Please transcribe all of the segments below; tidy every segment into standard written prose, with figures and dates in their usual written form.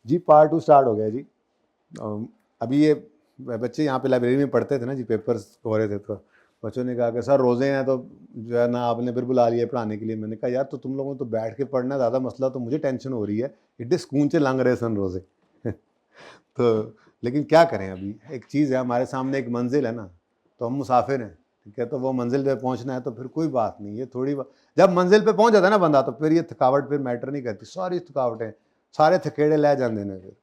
जी part 2 start हो गया जी। अभी ये बच्चे यहाँ पे लाइब्रेरी में पढ़ते थे ना जी, पेपर्स हो रहे थे, तो बच्चों ने कहा कि सर रोज़े हैं तो जो है ना आपने फिर बुला लिया पढ़ाने के लिए। मैंने कहा यार तो तुम लोगों को तो बैठ के पढ़ना है ज़्यादा मसला, तो मुझे टेंशन हो रही है, इतने स्कून से लंघ रहे सन रोज़े। तो लेकिन क्या करें, अभी एक चीज़ है हमारे सामने, एक मंजिल है ना, तो हम मुसाफिर हैं, ठीक है, तो वो मंजिल पे पहुंचना है तो फिर कोई बात नहीं, ये थोड़ी जब मंजिल पे पहुंच जाता है ना बंदा, तो फिर ये थकावट फिर मैटर नहीं करती, सारी थकावटें सारे थकेड़े ले जाते हैं फिर,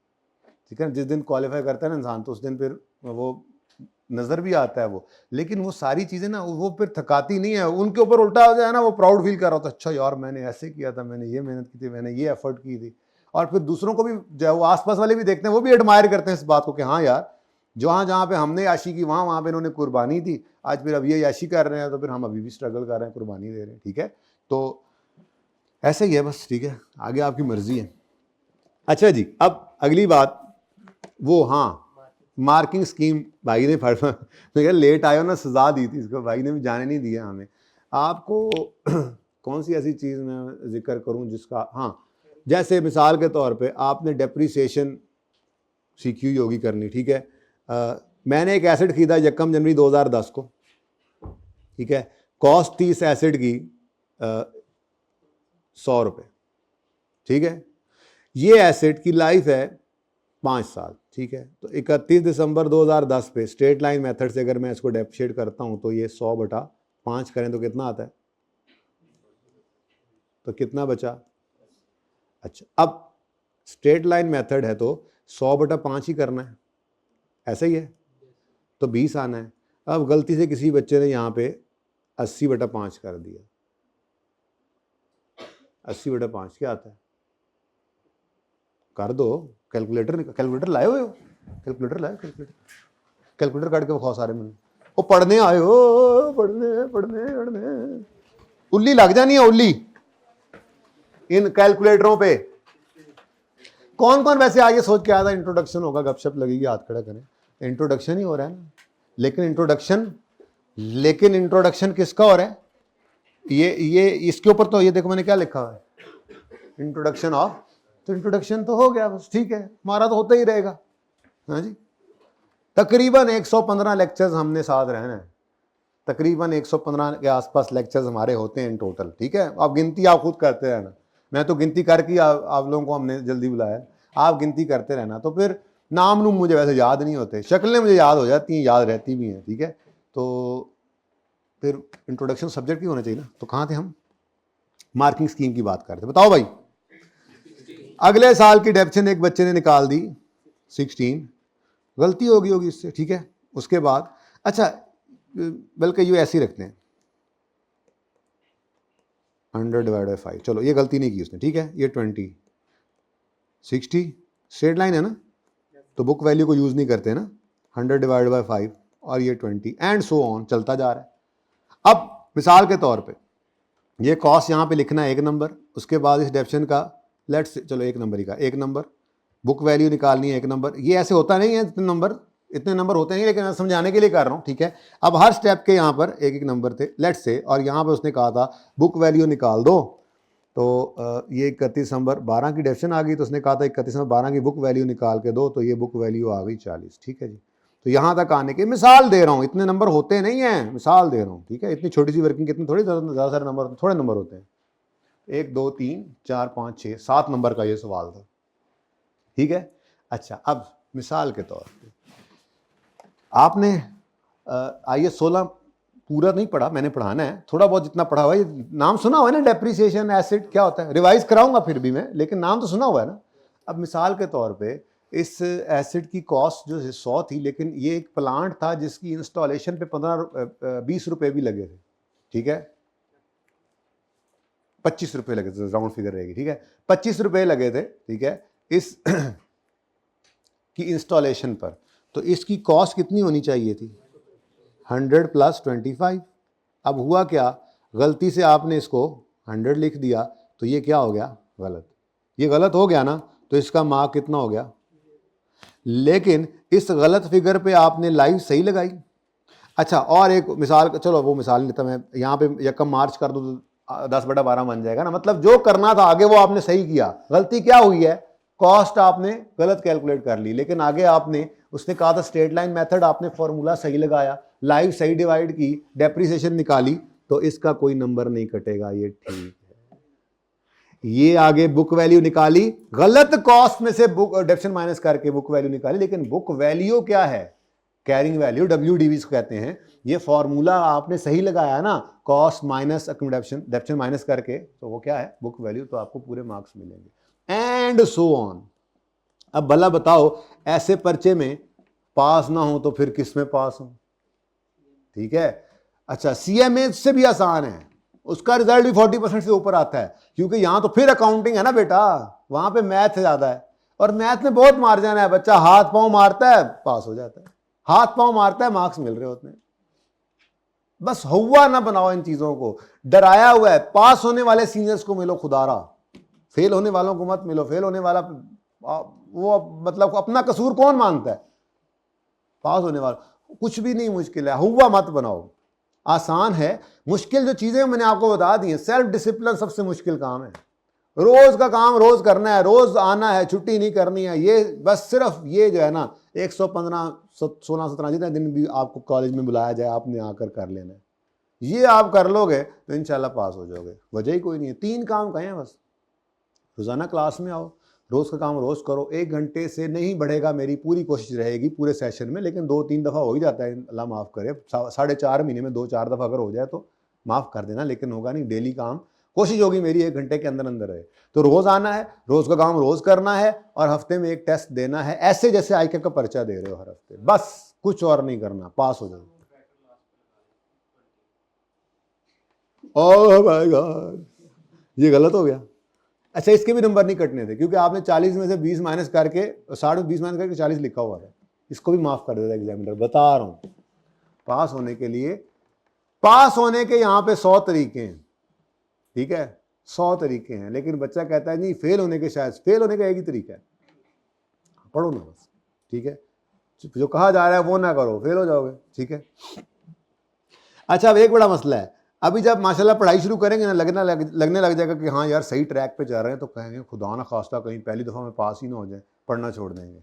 ठीक है। जिस दिन क्वालिफाई करता है ना इंसान, तो उस दिन फिर वो नज़र भी आता है वो, लेकिन वो सारी चीज़ें ना वो फिर थकाती नहीं है, उनके ऊपर उल्टा हो जाए ना, वो प्राउड फील कर रहा होता है, अच्छा यार मैंने ऐसे किया था, मैंने ये मेहनत की थी, मैंने ये एफर्ट की थी। और फिर दूसरों को भी जो है वो आसपास वाले भी देखते हैं, वो भी एडमायर करते हैं इस बात को कि हाँ यार जहाँ जहाँ पे हमने याशी की वहाँ पे इन्होंने कुर्बानी दी, आज फिर अब ये याशी कर रहे हैं, तो फिर हम अभी भी स्ट्रगल कर रहे हैं, कुर्बानी दे रहे हैं, ठीक है। तो ऐसे ही है बस, ठीक है, आगे आपकी मर्जी है। अच्छा जी, अब अगली बात, वो हाँ मार्किंग स्कीम भाई ने मैं लेट आयो ना, सजा दी थी इसको, भाई ने भी जाने नहीं दिया हमें। आपको कौन सी ऐसी चीज़ मैं जिक्र करूं जिसका, हाँ जैसे मिसाल के तौर पे आपने डेप्रीसिएशन सीखी हुई होगी करनी, ठीक है। मैंने एक एसेट खरीदा 1 जनवरी 2010 को, ठीक है, कॉस्ट थी इस एसेट की 100 रुपये, ठीक है। ये एसेट की लाइफ है 5 साल, ठीक है। तो 31 दिसंबर 2010 पे स्ट्रेट लाइन मेथड से अगर मैं इसको डेप्रिशिएट करता हूं तो ये 100/5 करें तो कितना आता है, तो कितना बचा। अच्छा, अब स्ट्रेट लाइन मेथड है तो 100/5 ही करना है, ऐसा ही है, तो 20 आना है। अब गलती से किसी बच्चे ने यहाँ पे 80/5 कर दिया, 80/5 क्या आता है, कर दो, कैलकुलेटर लाए हुए हो, कैलकुलेटर काट के दिखाओ सारे में, वो पढ़ने आए हो, पढ़ने उल्ली लग जानी है, उल्ली इन कैलकुलेटरों पे। कौन कौन वैसे आगे सोच के आया था इंट्रोडक्शन होगा, गपशप लगेगी, हाथ खड़ा करें, इंट्रोडक्शन ही हो रहा है ना, लेकिन इंट्रोडक्शन किसका हो रहा है, ये इसके ऊपर तो ये देखो मैंने क्या लिखा है, इंट्रोडक्शन ऑफ, तो इंट्रोडक्शन तो हो गया बस, ठीक है, हमारा तो होता ही रहेगा। हाँ जी, तकरीबन 115 लेक्चर्स हमने साथ रहना है, तकरीबन 115 के आसपास लेक्चर्स हमारे होते हैं इन टोटल, ठीक है। आप गिनती आप खुद करते रहना, मैं तो गिनती करके आप लोगों को हमने जल्दी बुलाया, आप गिनती करते रहना, तो फिर नाम नूम मुझे वैसे याद नहीं होते, शक्लें मुझे याद हो जाती हैं, याद रहती भी हैं, ठीक है। तो फिर इंट्रोडक्शन सब्जेक्ट भी होना चाहिए ना। तो कहाँ थे हम, मार्किंग स्कीम की बात करते, बताओ भाई। अगले साल की डेप्शन एक बच्चे ने निकाल दी 16, गलती होगी इससे, ठीक है। उसके बाद अच्छा, बल्कि ये ऐसे ही रखते हैं 100/5, चलो ये गलती नहीं की उसने, ठीक है। ये 20 60 स्ट्रेट लाइन है ना, तो बुक वैल्यू को यूज नहीं करते ना, 100/5 और ये 20 एंड सो ऑन चलता जा रहा है। अब मिसाल के तौर पे ये कॉस्ट यहाँ पे लिखना है 1 नंबर, उसके बाद इस डेप्शन का लेट्स चलो 1 नंबर ही का 1 नंबर, बुक वैल्यू निकालनी है 1 नंबर, ये ऐसे होता नहीं है, इतने नंबर होते नहीं, लेकिन मैं समझाने के लिए कर रहा हूँ, ठीक है। अब हर स्टेप के यहाँ पर एक नंबर थे लेट्स से, और यहाँ पर उसने कहा था बुक वैल्यू निकाल दो, तो ये 31 दिसंबर 12 की डेप्शन आ गई, तो उसने कहा था 31 दिसंबर 12 की बुक वैल्यू निकाल के दो, तो ये बुक वैल्यू आ गई 40, ठीक है जी। तो यहाँ तक आने के मिसाल दे रहा हूँ, इतने नंबर होते नहीं हैं, मिसाल दे रहा हूँ, ठीक है। इतनी छोटी सी वर्किंग कितनी थोड़ी ज़्यादा सारे नंबर, थोड़े नंबर होते हैं, 1 2 3 4 5 6 7 नंबर का ये सवाल था, ठीक है। अच्छा, अब मिसाल के तौर पे आपने IAS 16 पूरा नहीं पढ़ा, मैंने पढ़ाना है, थोड़ा बहुत जितना पढ़ा हुआ है, नाम सुना हुआ है ना, डेप्रिसिएशन एसिड क्या होता है, रिवाइज कराऊंगा फिर भी मैं, लेकिन नाम तो सुना हुआ है ना। अब मिसाल के तौर पे इस एसिड की कॉस्ट जो 100 थी, लेकिन ये एक प्लांट था जिसकी इंस्टॉलेशन पे 20 रुपए भी लगे थे, ठीक है, 25 रुपए लगे थे, राउंड फिगर रहेगी, ठीक है, 25 रुपए लगे थे, ठीक है, इस की इंस्टॉलेशन पर। तो इसकी कॉस्ट कितनी होनी चाहिए थी, 100 + 25। अब हुआ क्या, गलती से आपने इसको 100 लिख दिया, तो ये क्या हो गया, गलत, ये गलत हो गया ना, तो इसका मार्क कितना हो गया। लेकिन इस गलत फिगर पे आपने लाइव सही लगाई। अच्छा, और एक मिसाल, चलो वो मिसाल नहीं था, मैं यहाँ पे 1 मार्च कर दूँ तो 10/12 बन जाएगा ना, मतलब जो करना था आगे वो आपने सही किया, गलती क्या हुई है, कॉस्ट आपने गलत कैलकुलेट कर ली, लेकिन आगे आपने उसने कहा था स्ट्रेट लाइन मेथड, आपने फॉर्मूला सही लगाया, लाइव सही डिवाइड की, डेप्रिसिएशन निकाली, तो इसका कोई नंबर नहीं कटेगा, ये ठीक है। ये आगे बुक वैल्यू निकाली, गलत कॉस्ट में से बुक डेप्शन माइनस करके बुक वैल्यू निकाली, लेकिन बुक वैल्यू क्या है, कैरिंग वैल्यू, WDV कहते हैं। ये फॉर्मूला आपने सही लगाया ना, कॉस्ट माइनस डेप्शन माइनस करके, तो वो क्या है, बुक वैल्यू, तो आपको पूरे मार्क्स मिलेंगे, एंड सो ऑन। अब भला बताओ, ऐसे पर्चे में पास ना हो तो फिर किस में पास हो, ठीक है। अच्छा, CMA से भी आसान है, उसका रिजल्ट भी 40% से ऊपर आता है, क्योंकि यहां तो फिर अकाउंटिंग है ना बेटा, वहां पे मैथ ज्यादा है, और मैथ में बहुत मार्जिन है, बच्चा हाथ पांव मारता है पास हो जाता है, हाथ पांव मारता है मार्क्स मिल रहे होते हैं। बस हुआ ना बनाओ इन चीजों को, डराया हुआ है। पास होने वाले सीनियर्स को मिलो खुदारा, फेल होने वालों को मत मिलो। फेल होने वाला वो मतलब अपना कसूर कौन मानता है, पास होने वाला कुछ भी नहीं मुश्किल है, हुआ मत बनाओ, आसान है। मुश्किल जो चीजें मैंने आपको बता दी हैं, सेल्फ डिसिप्लिन सबसे मुश्किल काम है। रोज का काम रोज करना है, रोज आना है, छुट्टी नहीं करनी है, ये बस सिर्फ ये जो है ना 115 16 17 जितने दिन भी आपको कॉलेज में बुलाया जाए आपने आकर कर लेना है। ये आप कर लोगे तो इंशाल्लाह पास हो जाओगे, वजह ही कोई नहीं है। 3 काम कहें बस, रोजाना क्लास में आओ, रोज का काम रोज करो, 1 घंटे से नहीं बढ़ेगा, मेरी पूरी कोशिश रहेगी पूरे सेशन में, लेकिन 2-3 दफा हो ही जाता है, अल्लाह माफ करे, 4.5 महीने में 2-4 दफा अगर हो जाए तो माफ कर देना, लेकिन होगा नहीं। डेली काम कोशिश होगी मेरी 1 घंटे के अंदर अंदर रहे, तो रोज आना है, रोज का काम रोज करना है, और हफ्ते में 1 टेस्ट देना है, ऐसे जैसे ICAP का पर्चा दे रहे हो हर हफ्ते, बस कुछ और नहीं करना, पास हो जाओ। ओह माय गॉड, ये गलत हो गया। अच्छा, इसके भी नंबर नहीं कटने थे, क्योंकि आपने 40 में से 20 माइनस करके 60 में 20 माइनस करके 40 लिखा हुआ था, इसको भी माफ कर देता एग्जामिनर, बता रहा हूं। पास होने के लिए, पास होने के यहां पे 100 तरीके हैं, ठीक है, 100 तरीके हैं, लेकिन बच्चा कहता है नहीं फेल होने के, शायद फेल होने का एक ही तरीका है, पढ़ो ना बस, ठीक है, जो कहा जा रहा है वो ना करो, फेल हो जाओगे, ठीक है। अच्छा, अब एक बड़ा मसला है, अभी जब माशाल्लाह पढ़ाई शुरू करेंगे ना, लगने लग जाएगा कि हाँ यार सही ट्रैक पे जा रहे हैं, तो कहेंगे खुदा ना खास्ता कहीं पहली दफ़ा में पास ही ना हो जाए, पढ़ना छोड़ देंगे।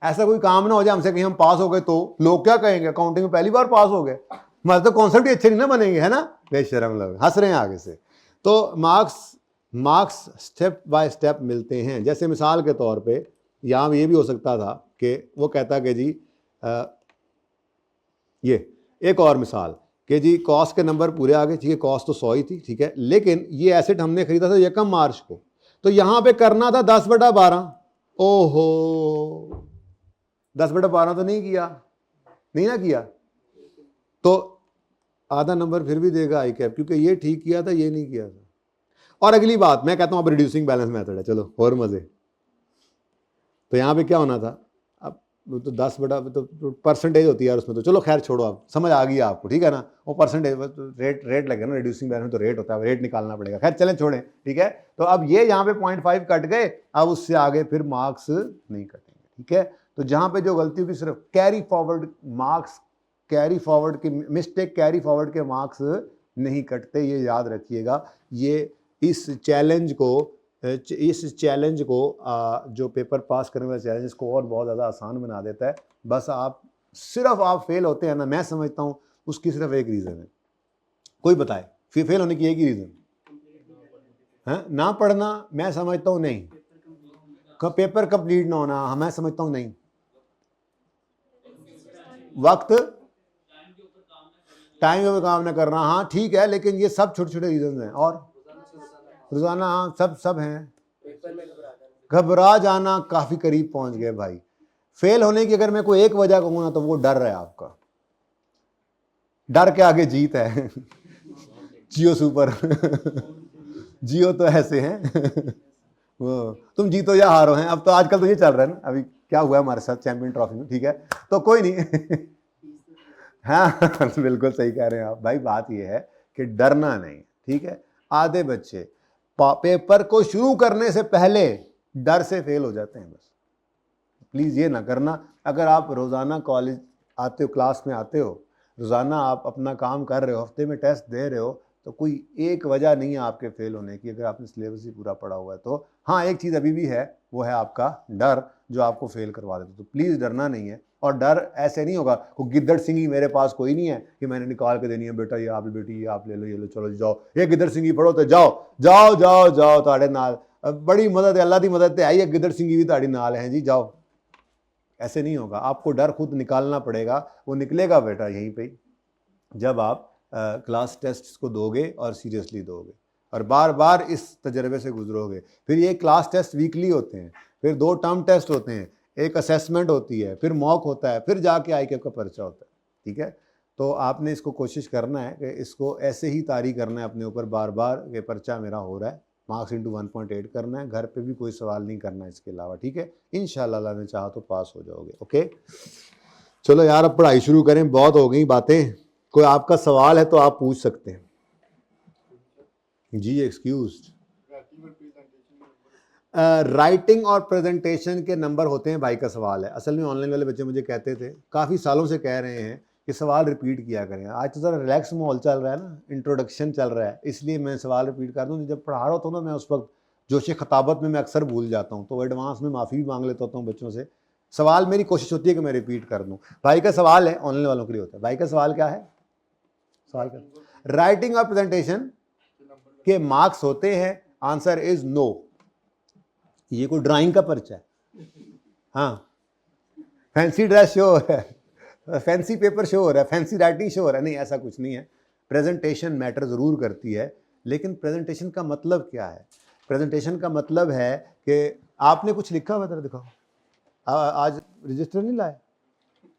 ऐसा कोई काम ना हो जाए हमसे कहीं हम पास हो गए तो लोग क्या कहेंगे, अकाउंटिंग में पहली बार पास हो गए, मतलब तो कॉन्सेप्ट ही अच्छे नहीं ना बनेंगे, है ना, बेशरम लोग हंस रहे हैं आगे से। तो मार्क्स स्टेप बाय स्टेप मिलते हैं। जैसे मिसाल के तौर पे यहाँ ये भी हो सकता था कि वो कहता कि जी ये एक और मिसाल कि जी कॉस्ट के नंबर पूरे आ गए, ठीक है, कॉस्ट तो 100 ही थी, ठीक है, लेकिन ये एसेट हमने खरीदा था 1 मार्च को, तो यहाँ पे करना था 10/12। ओहो, 10/12 तो नहीं किया, नहीं ना किया, तो आधा नंबर फिर भी देगा ICAP, क्योंकि ये ठीक किया था, ये नहीं किया था। और अगली बात मैं कहता हूं, अब रिड्यूसिंग बैलेंस मेथड है, चलो और मजे। तो यहाँ पे क्या होना था, अब तो 10 बटा तो परसेंटेज होती है यार उसमें, तो चलो खैर छोड़ो, आप समझ आ गई आपको, ठीक है ना, वो परसेंटेज रेट लगे ना, रिड्यूसिंग बैलेंस में तो रेट होता है, रेट निकालना पड़ेगा, खैर चलें छोड़ें, ठीक है। तो अब ये यहाँ पे 0.5 कट गए, अब उससे आगे फिर मार्क्स नहीं कटेंगे, ठीक है। तो जहाँ पे जो गलती होगी सिर्फ carry forward marks, carry forward के मिस्टेक, कैरी फॉरवर्ड के मार्क्स नहीं कटते, ये याद रखिएगा। ये इस चैलेंज को जो पेपर पास करने वाले चैलेंज को और बहुत ज़्यादा आसान बना देता है। बस सिर्फ आप फेल होते हैं ना, मैं समझता हूँ उसकी सिर्फ एक रीज़न है, कोई बताए फेल होने की एक ही रीज़न है, ना पढ़ना, मैं समझता हूँ नहीं, पेपर कंप्लीट ना होना, मैं समझता हूँ नहीं, वक्त टाइम के ऊपर काम ना करना, हाँ ठीक है, लेकिन ये सब छोटे छोटे रीजन हैं, और रोजाना हाँ सब हैं। घबरा जाना, काफी करीब पहुंच गए भाई। फेल होने की अगर मैं कोई एक वजह कहूँ ना, तो वो डर है आपका, डर के आगे जीत है। जियो सुपर। जियो तो ऐसे हैं। वो तुम जीतो या हारो हैं, अब तो आजकल तो ये चल रहा है ना, अभी क्या हुआ हमारे साथ चैंपियन ट्रॉफी में, ठीक है, तो कोई नहीं। हाँ बिल्कुल सही कह रहे हैं आप भाई, बात ये है कि डरना नहीं, ठीक है। आधे बच्चे पेपर को शुरू करने से पहले डर से फेल हो जाते हैं, बस प्लीज ये ना करना। अगर आप रोजाना कॉलेज आते हो, क्लास में आते हो, रोजाना आप अपना काम कर रहे हो, हफ्ते में टेस्ट दे रहे हो, तो कोई एक वजह नहीं है आपके फेल होने की अगर आपने सिलेबस ही पूरा पढ़ा हुआ है तो। हाँ, एक चीज़ अभी भी है, वो है आपका डर जो आपको फेल करवा देता है। तो प्लीज़ डरना नहीं है, और डर ऐसे नहीं होगा वो गिद्दड़ सिंगी मेरे पास कोई नहीं है कि मैंने निकाल के देनी है, बेटा ये आप बेटी ये आप ले लो, ये लो, चलो जाओ ये गिद्दड़ सिंगी पढ़ो तो जाओ जाओ जाओ जाओ ताड़े नाल बड़ी मदद है, अल्लाह की मदद है, आई गिद्दड़ सिंगी भी ताड़ी नाल है जी, जाओ। ऐसे नहीं होगा, आपको डर खुद निकालना पड़ेगा। वो निकलेगा बेटा यहीं पे जब आप क्लास टेस्ट को दोगे और सीरियसली दोगे और बार बार इस तजर्बे से गुजरोगे। फिर ये क्लास टेस्ट वीकली होते हैं, फिर 2 टर्म टेस्ट होते हैं, एक असेसमेंट होती है, फिर मॉक होता है, फिर जाके ICAP का पर्चा होता है। ठीक है, तो आपने इसको कोशिश करना है कि इसको ऐसे ही तारी करना है अपने ऊपर बार बार कि पर्चा मेरा हो रहा है, मार्क्स इंटू 1.8 करना है, घर पे भी कोई सवाल नहीं करना है इसके अलावा। ठीक है, इंशाल्लाह अल्लाह ने चाहा तो पास हो जाओगे। ओके, चलो यार अब पढ़ाई शुरू करें, बहुत हो गई बातें। कोई आपका सवाल है तो आप पूछ सकते हैं जी। एक्सक्यूज। राइटिंग और प्रेजेंटेशन के नंबर होते हैं भाई का सवाल है। असल में ऑनलाइन वाले बच्चे मुझे कहते थे, काफ़ी सालों से कह रहे हैं कि सवाल रिपीट किया करें। आज तो ज़रा रिलैक्स माहौल चल रहा है ना, इंट्रोडक्शन चल रहा है, इसलिए मैं सवाल रिपीट कर दूँ। जब पढ़ा रहा होता हूँ ना मैं उस वक्त जोश खताबत में मैं अक्सर भूल जाता हूँ, तो एडवांस में माफ़ी भी मांग लेता हूँ बच्चों से। सवाल मेरी कोशिश होती है कि मैं रिपीट कर दूँ। भाई का सवाल है, ऑनलाइन वालों के लिए होता है। भाई का सवाल क्या है? सवाल क्या? राइटिंग और प्रेजेंटेशन के मार्क्स होते हैं? Answer is no. ये कोई ड्राइंग का पर्चा है? हाँ, फैंसी ड्रेस शो हो रहा है, फैंसी पेपर शो हो रहा है, फैंसी राइटिंग शो हो रहा है? नहीं, ऐसा कुछ नहीं है। प्रेजेंटेशन मैटर ज़रूर करती है, लेकिन प्रेजेंटेशन का मतलब क्या है? प्रेजेंटेशन का मतलब है कि आपने कुछ लिखा हुआ, तरह दिखाओ। आज रजिस्टर नहीं लाए?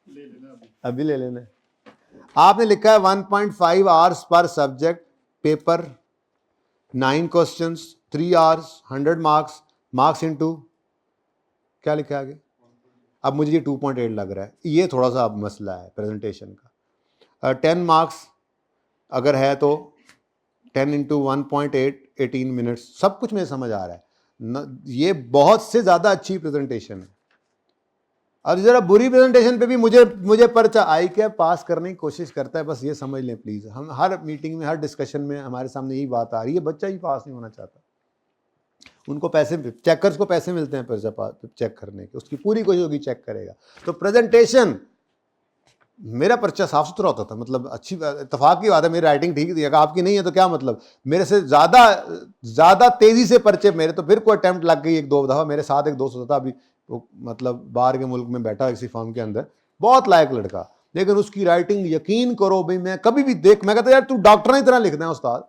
ले लेना अभी ले लेना। आपने लिखा है 1.5 hours per subject, paper 9 questions, 3 hours, 100 marks, marks into क्या लिखा है आगे? अब मुझे ये 2.8 लग रहा है, ये थोड़ा सा अब मसला है प्रेजेंटेशन का। 10 मार्क्स अगर है तो 10 इंटू 1.8 18 मिनट्स, सब कुछ मुझे समझ आ रहा है ये बहुत से ज़्यादा अच्छी प्रेजेंटेशन है। और ज़रा बुरी प्रेजेंटेशन पे भी मुझे पर्चा ICAP पास करने की कोशिश करता है, बस ये समझ लें प्लीज़। हम हर मीटिंग में, हर डिस्कशन में हमारे सामने यही बात आ रही है, बच्चा ही पास नहीं होना चाहता। उनको पैसे, चेकर्स को पैसे मिलते हैं पर्चा चेक करने के, उसकी पूरी कोशिश होगी, चेक करेगा। तो प्रेजेंटेशन, मेरा पर्चा साफ सुथरा होता था, मतलब अच्छी इत्तेफाक की बात है, मेरी राइटिंग ठीक थी। अगर आपकी नहीं है तो क्या मतलब? मेरे से ज़्यादा तेज़ी से पर्चे मेरे, तो फिर कोई अटैम्प्ट लग गई 1-2 दफ़ा। मेरे साथ एक दोस्त होता था, अभी मतलब बाहर के मुल्क में बैठा किसी फॉर्म के अंदर, बहुत लायक लड़का, लेकिन उसकी राइटिंग यकीन करो भाई, मैं कभी भी मैं कहता यार तू डॉक्टर की तरह लिखना है उस्ताद।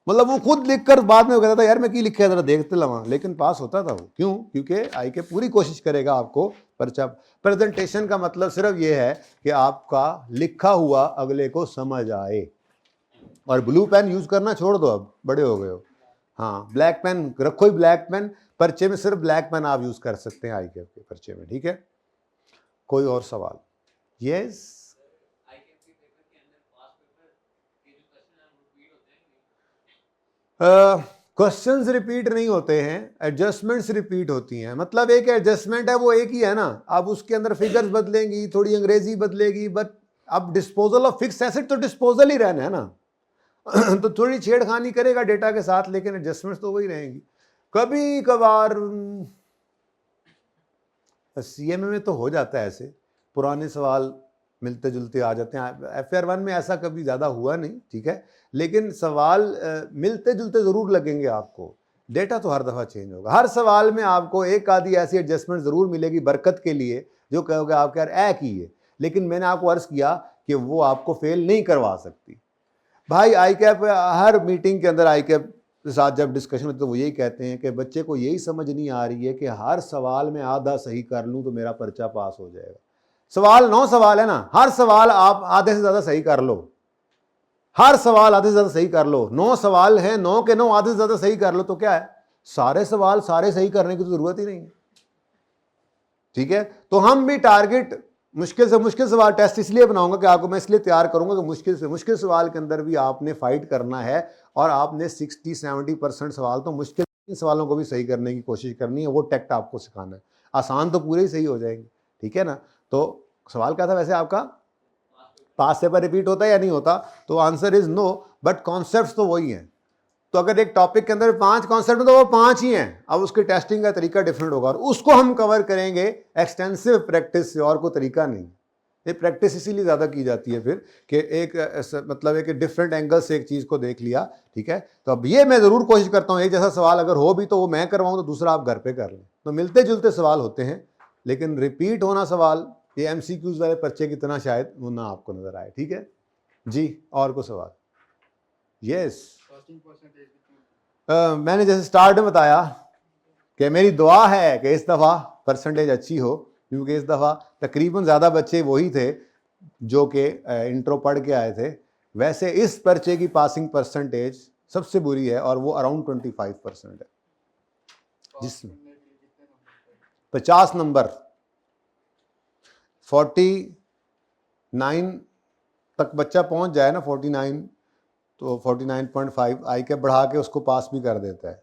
मतलब वो खुद लिखकर बाद में वो कहता था यार मैं की लिखा है जरा देखते लवा, लेकिन पास होता था वो। क्यों? क्योंकि ICAP पूरी कोशिश करेगा आपको पर्चा। प्रेजेंटेशन का मतलब सिर्फ ये है कि आपका लिखा हुआ अगले को समझ आए। और ब्लू पेन यूज करना छोड़ दो, अब बड़े हो गए हो। हाँ, ब्लैक पेन रखो ही, ब्लैक पेन। पर्चे में सिर्फ ब्लैक पेन आप यूज कर सकते हैं ICAP के पर्चे में। ठीक है, कोई और सवाल? यस। क्वेश्चंस रिपीट नहीं होते हैं, एडजस्टमेंट्स रिपीट होती हैं। मतलब एक एडजस्टमेंट है वो एक ही है ना, अब उसके अंदर फिगर्स बदलेंगी, थोड़ी अंग्रेजी बदलेगी, बट अब डिस्पोजल ऑफ फिक्स एसेट तो डिस्पोजल ही रहना है ना। तो थोड़ी छेड़खानी करेगा डेटा के साथ, लेकिन एडजस्टमेंट्स तो वही रहेंगी। कभी कभार CMA में तो हो जाता है ऐसे, पुराने सवाल मिलते जुलते आ जाते हैं। FR 1 में ऐसा कभी ज़्यादा हुआ नहीं, ठीक है, लेकिन सवाल मिलते जुलते ज़रूर लगेंगे आपको। डेटा तो हर दफ़ा चेंज होगा, हर सवाल में आपको एक आधी ऐसी एडजस्टमेंट ज़रूर मिलेगी बरकत के लिए, जो कहोगे आप यार की है, लेकिन मैंने आपको अर्ज़ किया कि वो आपको फेल नहीं करवा सकती। भाई ICAP हर मीटिंग के अंदर ICAP के साथ जब डिस्कशन होती है तो वो यही कहते हैं कि बच्चे को यही समझ नहीं आ रही है कि हर सवाल में आधा सही कर लूँ तो मेरा पर्चा पास हो जाएगा। सवाल 9 सवाल है ना, हर सवाल आप आधे से ज़्यादा सही कर लो, हर सवाल आधे से ज़्यादा सही कर लो। 9 सवाल हैं, 9 के 9 आधे से ज़्यादा सही कर लो तो क्या है, सारे सवाल सारे सही करने की तो ज़रूरत ही नहीं है। ठीक है, तो हम भी टारगेट मुश्किल से मुश्किल सवाल टेस्ट इसलिए बनाऊंगा कि आपको मैं इसलिए तैयार करूंगा कि मुश्किल से मुश्किल सवाल के अंदर भी आपने फाइट करना है, और आपने 60-70% सवाल तो मुश्किल सवालों को भी सही करने की कोशिश करनी है। वो टैक्ट आपको सिखाना है, आसान तो पूरे ही सही हो जाएंगे। ठीक है ना, तो सवाल क्या था वैसे आपका? पास पेपर रिपीट होता है या नहीं होता? तो answer is no, but concepts तो वही हैं। तो अगर एक टॉपिक के अंदर 5 कॉन्सेप्ट तो वो 5 ही हैं, अब उसके टेस्टिंग का तरीका डिफरेंट होगा और उसको हम कवर करेंगे एक्सटेंसिव प्रैक्टिस से, और कोई तरीका नहीं। ये प्रैक्टिस इसीलिए ज़्यादा की जाती है फिर कि एक मतलब एक डिफरेंट एंगल से एक चीज़ को देख लिया, ठीक है। तो अब ये मैं ज़रूर कोशिश करता हूँ एक जैसा सवाल अगर हो भी तो वो मैं करवाऊँ, तो दूसरा आप घर पे कर लें। तो मिलते जुलते सवाल होते हैं, लेकिन रिपीट होना सवाल ये MCQs वाले पर्चे की तरह शायद वो ना आपको नज़र आए, ठीक है जी। और कोई सवाल? यस, मैंने जैसे स्टार्ट में बताया कि मेरी दुआ है कि इस दफ़ा परसेंटेज अच्छी हो, क्योंकि इस दफ़ा तकरीबन ज़्यादा बच्चे वही थे जो कि इंट्रो पढ़ के आए थे। वैसे इस पर्चे की पासिंग परसेंटेज सबसे बुरी है और वो अराउंड 25% है, जिसमें 50 नंबर 49 तक बच्चा पहुंच जाए ना, 49 तो 49.5 आई के बढ़ा के उसको पास भी कर देता है।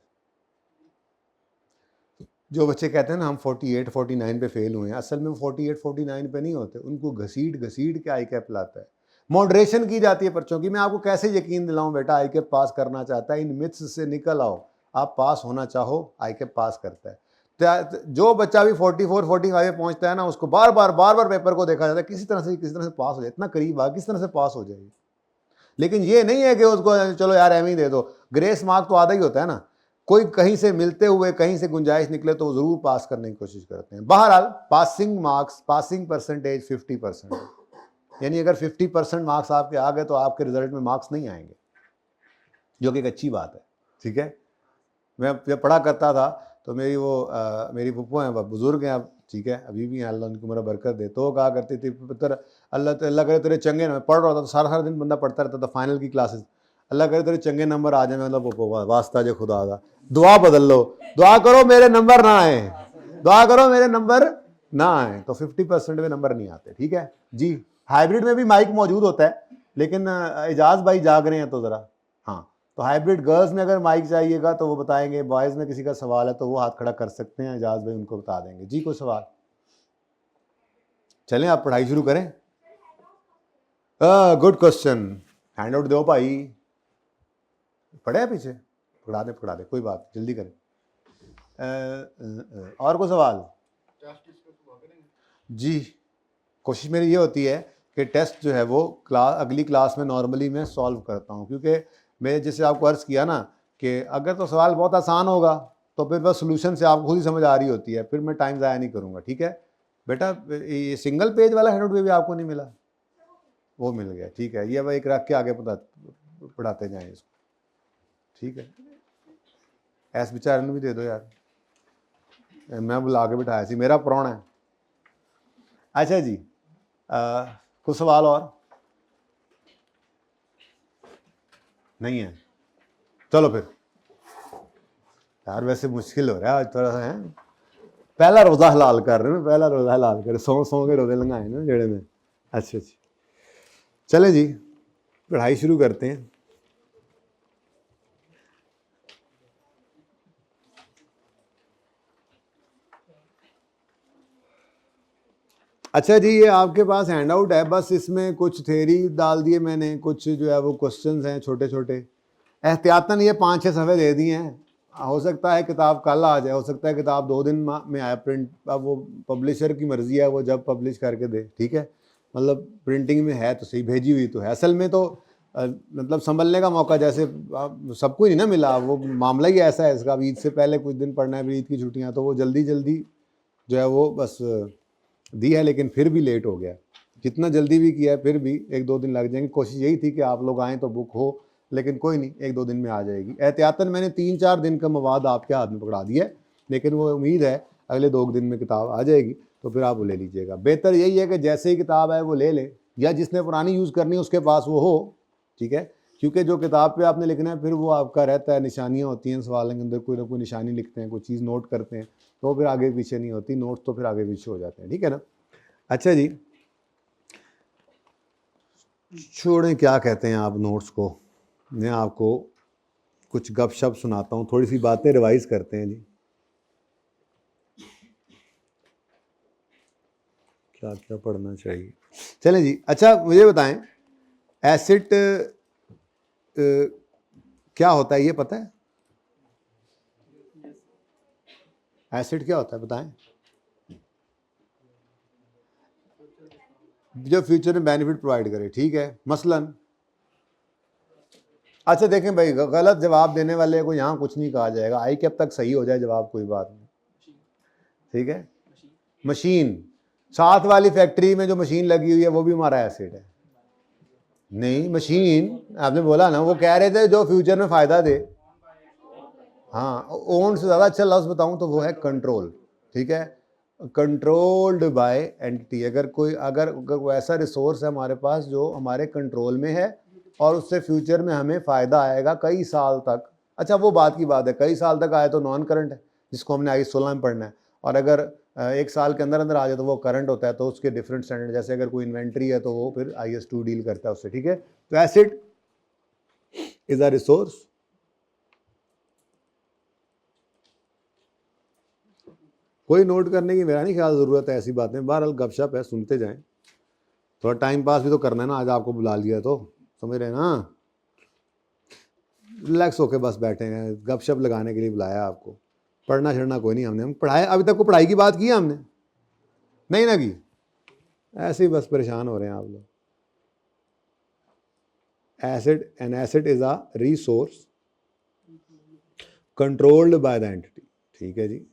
जो बच्चे कहते हैं ना हम 48 49 पे फेल हुए हैं, असल में 48 49 पे नहीं होते, उनको घसीट के आई कैप लाता है। मॉडरेशन की जाती है पर्चों की। मैं आपको कैसे यकीन दिलाऊं बेटा आई कैप पास करना चाहता है, इन मिथ्स से निकल आओ। आप पास होना चाहो, आई कैप पास करता है। जो बच्चा भी 44 45 पे पहुंचता है ना, उसको बार बार पेपर को देखा जाता है किसी तरह से पास हो जाए, इतना करीब आ किस तरह से पास हो जाएगी। लेकिन ये नहीं है कि उसको चलो यार एम ही दे दो, ग्रेस मार्क तो आधा ही होता है ना। कोई कहीं से मिलते हुए कहीं से गुंजाइश निकले तो जरूर पास करने की कोशिश करते हैं। बहरहाल पासिंग मार्क्स, पासिंग परसेंटेज 50% है, यानी अगर 50% मार्क्स आपके आ गए तो आपके रिजल्ट में मार्क्स नहीं आएंगे, जो कि एक अच्छी बात है, ठीक है। मैं जब पढ़ा करता था तो मेरी फुप्पो हैं, बुजुर्ग हैं अब, ठीक है, अभी भी हैं, अल्लाह उनकी उम्र बरकत दे, तो कहा करती थी पुत्र अल्लाह करे तेरे चंगे नंबर, पढ़ रहा था तो सारा दिन बंदा पढ़ता रहता था फाइनल की क्लासेस, अल्लाह करे तेरे चंगे नंबर आ जाए। मतलब वास्ता जो खुदा था, दुआ बदल लो, दुआ करो मेरे नंबर ना आए, दुआ करो मेरे नंबर ना आए। तो 50% में नंबर नहीं आते, ठीक है जी। हाइब्रिड में भी माइक मौजूद होता है, लेकिन एजाज भाई जाग रहे हैं तो ज़रा, हाँ। तो हाइब्रिड गर्ल्स में अगर माइक चाहिएगा तो वो बताएंगे, बॉयज़ में किसी का सवाल है तो वो हाथ खड़ा कर सकते हैं, एजाज भाई उनको बता देंगे। जी कोई सवाल? चलें आप पढ़ाई शुरू करें। गुड क्वेश्चन, हैंड आउट दो भाई, पढ़े हैं पीछे, पढ़ा दे कोई बात, जल्दी करें। और कोई सवाल? जी, कोशिश मेरी ये होती है कि टेस्ट जो है वो अगली क्लास में नॉर्मली मैं सॉल्व करता हूँ, क्योंकि मैं जैसे आपको अर्ज़ किया ना कि अगर तो सवाल बहुत आसान होगा तो फिर बस सोल्यूशन से आपको खुद ही समझ आ रही होती है, फिर मैं टाइम ज़ाया नहीं करूँगा, ठीक है बेटा। ये सिंगल पेज वाला हैंड आउट भी आपको नहीं मिला? वो मिल गया, ठीक है। ये अब एक रख के आगे पढ़ाते जाएँ इसको, ठीक है। ऐस बेचारे भी दे दो यार, मैं बुला के बिठाया सी, मेरा प्राण है। अच्छा जी, कुछ सवाल और नहीं है? चलो फिर यार, वैसे मुश्किल हो रहा है आज थोड़ा सा, है पहला रोज़ा हलाल कर रहे हैं, पहला रोज़ा हलाल कर, 100 के रोज़े लंघाए ना जेड़े में। अच्छा अच्छा, चले जी पढ़ाई शुरू करते हैं। अच्छा जी, ये आपके पास हैंड आउट है, बस इसमें कुछ थ्योरी डाल दिए मैंने, कुछ जो है वो क्वेश्चंस हैं छोटे छोटे, एहतियातन ये 5-6 सफ़े दे दिए हैं। हो सकता है किताब कल आ जाए, हो सकता है किताब 2 दिन में आए प्रिंट, अब वो पब्लिशर की मर्ज़ी है, वो जब पब्लिश करके दे, ठीक है। मतलब प्रिंटिंग में है तो सही, भेजी हुई तो है, असल में तो मतलब संभलने का मौका जैसे सबको ही नहीं ना मिला, वो मामला ही ऐसा है इसका। अब ईद से पहले कुछ दिन पढ़ना है, ईद की छुट्टियाँ, तो वो जल्दी जो है वो बस दी है, लेकिन फिर भी लेट हो गया। जितना जल्दी भी किया है फिर भी 1-2 दिन लग जाएंगे। कोशिश यही थी कि आप लोग आएँ तो बुक हो, लेकिन कोई नहीं, 1-2 दिन में आ जाएगी। एहतियातन मैंने 3-4 दिन का मवाद आपके हाथ में पकड़ा दिया है, लेकिन वो उम्मीद है अगले 2 दिन में किताब आ जाएगी, तो फिर आप वो ले लीजिएगा। बेहतर यही है कि जैसे ही किताब है वो ले लें, या जिसने पुरानी यूज़ करनी है उसके पास वो हो, ठीक है। क्योंकि जो किताब पे आपने लिखना है फिर वो आपका रहता है, निशानियाँ होती हैं सवाल के अंदर, कोई ना कोई निशानी लिखते हैं, कोई चीज़ नोट करते हैं, तो फिर आगे पीछे नहीं होती, नोट्स तो फिर आगे पीछे हो जाते हैं, ठीक है ना। अच्छा जी, छोड़ें क्या कहते हैं आप नोट्स को, मैं आपको कुछ गपशप सुनाता हूँ, थोड़ी सी बातें रिवाइज करते हैं जी। क्या क्या पढ़ना चाहिए। चलें जी। अच्छा मुझे बताएं, एसिड क्या होता है, ये पता है? एसिड क्या होता है बताएं, जो फ्यूचर में बेनिफिट प्रोवाइड करे। ठीक है, मसलन अच्छा देखें भाई, गलत जवाब देने वाले को यहाँ कुछ नहीं कहा जाएगा, आई के अब तक सही हो जाए जवाब, कोई बात नहीं। ठीक है, मशीन, साथ वाली फैक्ट्री में जो मशीन लगी हुई है वो भी हमारा एसिड है। नहीं, मशीन आपने बोला ना, वो कह रहे थे जो फ्यूचर में फायदा दे। हाँ, ओन से ज़्यादा अच्छा लफ्ज़ बताऊं तो वो है कंट्रोल। ठीक है, कंट्रोल्ड बाय एंटिटी। अगर कोई ऐसा रिसोर्स है हमारे पास जो हमारे कंट्रोल में है और उससे फ्यूचर में हमें फ़ायदा आएगा कई साल तक। अच्छा वो बात की बात है, कई साल तक आए तो नॉन करंट है, जिसको हमने आई 16 में पढ़ना है। और अगर एक साल के अंदर अंदर आ जाए तो वो करंट होता है, तो उसके डिफरेंट स्टैंडर्ड। जैसे अगर कोई इन्वेंट्री है तो वो फिर IS2 डील करता है उससे। ठीक है, तो एसिड इज अ रिसोर्स कोई नोट करने की मेरा नहीं ख्याल ज़रूरत है, ऐसी बातें बहरहाल गपशप है, सुनते जाएं। थोड़ा टाइम पास भी तो करना है ना, आज आपको बुला लिया तो समझ रहे हैं ना, रिलैक्स होके बस बैठे हैं, गपशप लगाने के लिए बुलाया आपको। पढ़ना छढ़ना कोई नहीं, हम पढ़ाए अभी तक को पढ़ाई की बात की है हमने नहीं ना की, ऐसे ही बस परेशान हो रहे हैं आप लोग। An asset is a resource controlled by the entity. ठीक है जी,